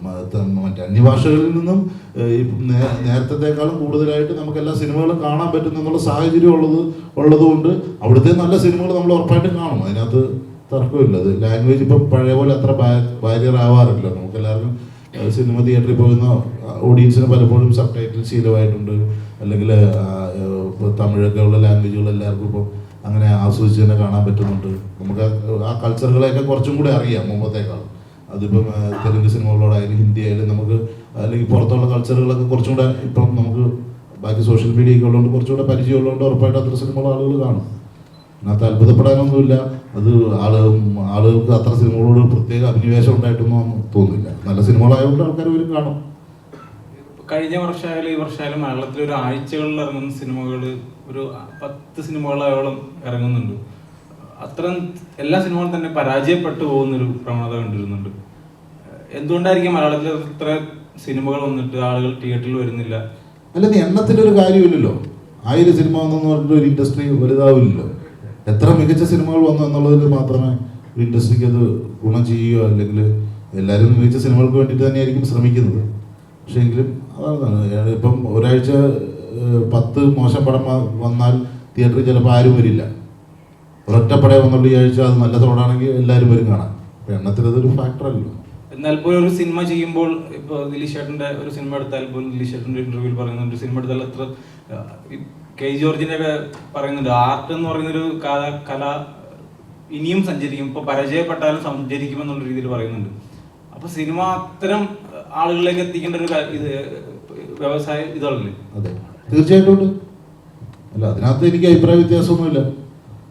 മറ്റ് അന്യഭാഷകളിൽ നിന്നും നേരത്തേക്കാളും കൂടുതലായിട്ട് നമുക്ക് എല്ലാ സിനിമകളും കാണാൻ പറ്റും എന്നുള്ള സാഹചര്യം ഉള്ളതുകൊണ്ട് അവിടുത്തെ നല്ല സിനിമകൾ നമ്മൾ ഉറപ്പായിട്ടും കാണും. അതിനകത്ത് തർക്കമില്ല. അത് ലാംഗ്വേജ് ഇപ്പം പഴയ പോലെ അത്ര ബാരിയർ ആവാറില്ല. നമുക്ക് എല്ലാവർക്കും സിനിമ തിയേറ്ററിൽ പോകുന്ന ഓഡിയൻസിന് പലപ്പോഴും സബ് ടൈറ്റിൽ ശീലമായിട്ടുണ്ട്, അല്ലെങ്കിൽ തമിഴൊക്കെ ഉള്ള ലാംഗ്വേജുകൾ എല്ലാവർക്കും ഇപ്പോൾ അങ്ങനെ ആസ്വദിച്ച് തന്നെ കാണാൻ പറ്റുന്നുണ്ട്. നമുക്ക് ആ കൾച്ചറുകളെയൊക്കെ കുറച്ചും കൂടെ അറിയാം മുമ്പത്തേക്കാളും. അതിപ്പം തെലുങ്ക് സിനിമകളോടായാലും ഹിന്ദി ആയാലും നമുക്ക്, അല്ലെങ്കിൽ പുറത്തുള്ള കൾച്ചറുകളൊക്കെ കുറച്ചും കൂടെ ഇപ്പം നമുക്ക് ബാക്കി സോഷ്യൽ മീഡിയ ഒക്കെ ഉള്ളതുകൊണ്ട് കുറച്ചുകൂടെ പരിചയമുള്ളതുകൊണ്ട് ഉറപ്പായിട്ട് അത്ര സിനിമകൾ ആളുകൾ കാണും. അതിനകത്ത് അത്ഭുതപ്പെടാനൊന്നുമില്ല. അത് ആളുകൾക്ക് അത്ര സിനിമകളോട് പ്രത്യേക അഭിനിവേശം ഉണ്ടായിട്ടൊന്നും തോന്നുന്നില്ല. നല്ല സിനിമകളായതുകൊണ്ട് ആൾക്കാർ വരും കാണും. കഴിഞ്ഞ വർഷമായാലും ഈ വർഷമായാലും മലയാളത്തിൽ ഒരു ആഴ്ചകളിൽ ഇറങ്ങുന്ന സിനിമകൾ ഒരു 10 സിനിമകളോളം ഇറങ്ങുന്നുണ്ട്. അത്തരം എല്ലാ സിനിമകളും തന്നെ പരാജയപ്പെട്ടു പോകുന്നൊരു പ്രവണത കണ്ടിരുന്നുണ്ട്. എന്തുകൊണ്ടായിരിക്കും മലയാളത്തിൽ ഇത്ര സിനിമകൾ വന്നിട്ട് ആളുകൾ തിയേറ്ററിൽ വരുന്നില്ല? അല്ല, എണ്ണത്തിലൊരു കാര്യമില്ലല്ലോ. 1000 സിനിമ വന്നെന്ന് പറഞ്ഞിട്ട് ഒരു ഇൻഡസ്ട്രി വലുതാവില്ലല്ലോ. എത്ര മികച്ച സിനിമകൾ വന്നു എന്നുള്ളതിൽ മാത്രമേ ഒരു ഇൻഡസ്ട്രിക്ക് അത് ഗുണം ചെയ്യുകയോ, അല്ലെങ്കിൽ എല്ലാവരും മികച്ച സിനിമകൾക്ക് വേണ്ടിയിട്ട് തന്നെയായിരിക്കും ശ്രമിക്കുന്നത്. പക്ഷേ എങ്കിലും അതാണ് ഇപ്പം ഒരാഴ്ച 10 മോശം പടം വന്നാൽ തിയേറ്ററിൽ ചിലപ്പോൾ ആരും വരില്ല. ഒരൊറ്റപ്പടയെ വന്നുള്ള ഈ ആഴ്ച അത് നല്ല തോടാണെങ്കിൽ എല്ലാവരും വരും കാണാൻ. അപ്പം എണ്ണത്തിൽ അതൊരു ഫാക്ടറല്ലോ. എന്നാൽ പോലും ഒരു സിനിമ ചെയ്യുമ്പോൾ, ഇപ്പോൾ ദിലീഷ് ചേട്ടൻ്റെ ഒരു സിനിമ എടുത്താൽ പോലും ദിലീഷ് ചേട്ടൻ്റെ ഇന്റർവ്യൂവിൽ പറയുന്നുണ്ട്, സിനിമ എടുത്താൽ അത്ര കെ ജോർജിൻ്റെ ഒക്കെ പറയുന്നുണ്ട്, ആർട്ട് എന്ന് പറയുന്നൊരു കല ഇനിയും സഞ്ചരിക്കും, ഇപ്പോൾ പരാജയപ്പെട്ടാലും സഞ്ചരിക്കുമെന്നുള്ള രീതിയിൽ പറയുന്നുണ്ട്. അപ്പോൾ സിനിമ അത്തരം ആളുകളിലേക്ക് എത്തിക്കേണ്ട ഒരു വ്യവസായ ഇതല്ലേ? അതെ, തീർച്ചയായിട്ടും ഉണ്ട്. അല്ല, അതിനകത്ത് എനിക്ക് അഭിപ്രായ വ്യത്യാസമൊന്നുമില്ല.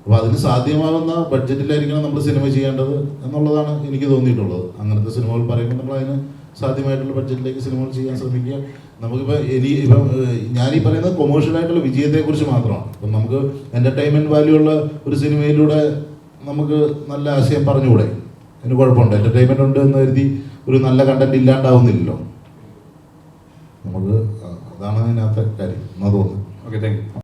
അപ്പോൾ അതിന് സാധ്യമാകുന്ന ബഡ്ജറ്റിലായിരിക്കണം നമ്മൾ സിനിമ ചെയ്യേണ്ടത് എന്നുള്ളതാണ് എനിക്ക് തോന്നിയിട്ടുള്ളത്. അങ്ങനത്തെ സിനിമകൾ പറയുമ്പോൾ നമ്മൾ അതിന് സാധ്യമായിട്ടുള്ള ബഡ്ജറ്റിലേക്ക് സിനിമകൾ ചെയ്യാൻ ശ്രമിക്കുക. നമുക്കിപ്പോൾ ഇപ്പം ഞാനീ പറയുന്നത് കൊമേഴ്ഷ്യലായിട്ടുള്ള വിജയത്തെക്കുറിച്ച് മാത്രമാണ്. ഇപ്പം നമുക്ക് എൻ്റർടൈൻമെൻറ്റ് വാല്യൂ ഉള്ള ഒരു സിനിമയിലൂടെ നമുക്ക് നല്ല ആശയം പറഞ്ഞുകൂടെ? അതിന് കുഴപ്പമുണ്ട്. എൻ്റർടൈൻമെൻറ്റ് ഉണ്ട് എന്ന് കരുതി ഒരു നല്ല കണ്ടന്റ് ഇല്ലാണ്ടാവുന്നില്ലല്ലോ. നമുക്ക് അതാണ് അതിനകത്തെ കാര്യം എന്നാ തോന്നുന്നു. Okay, thank you.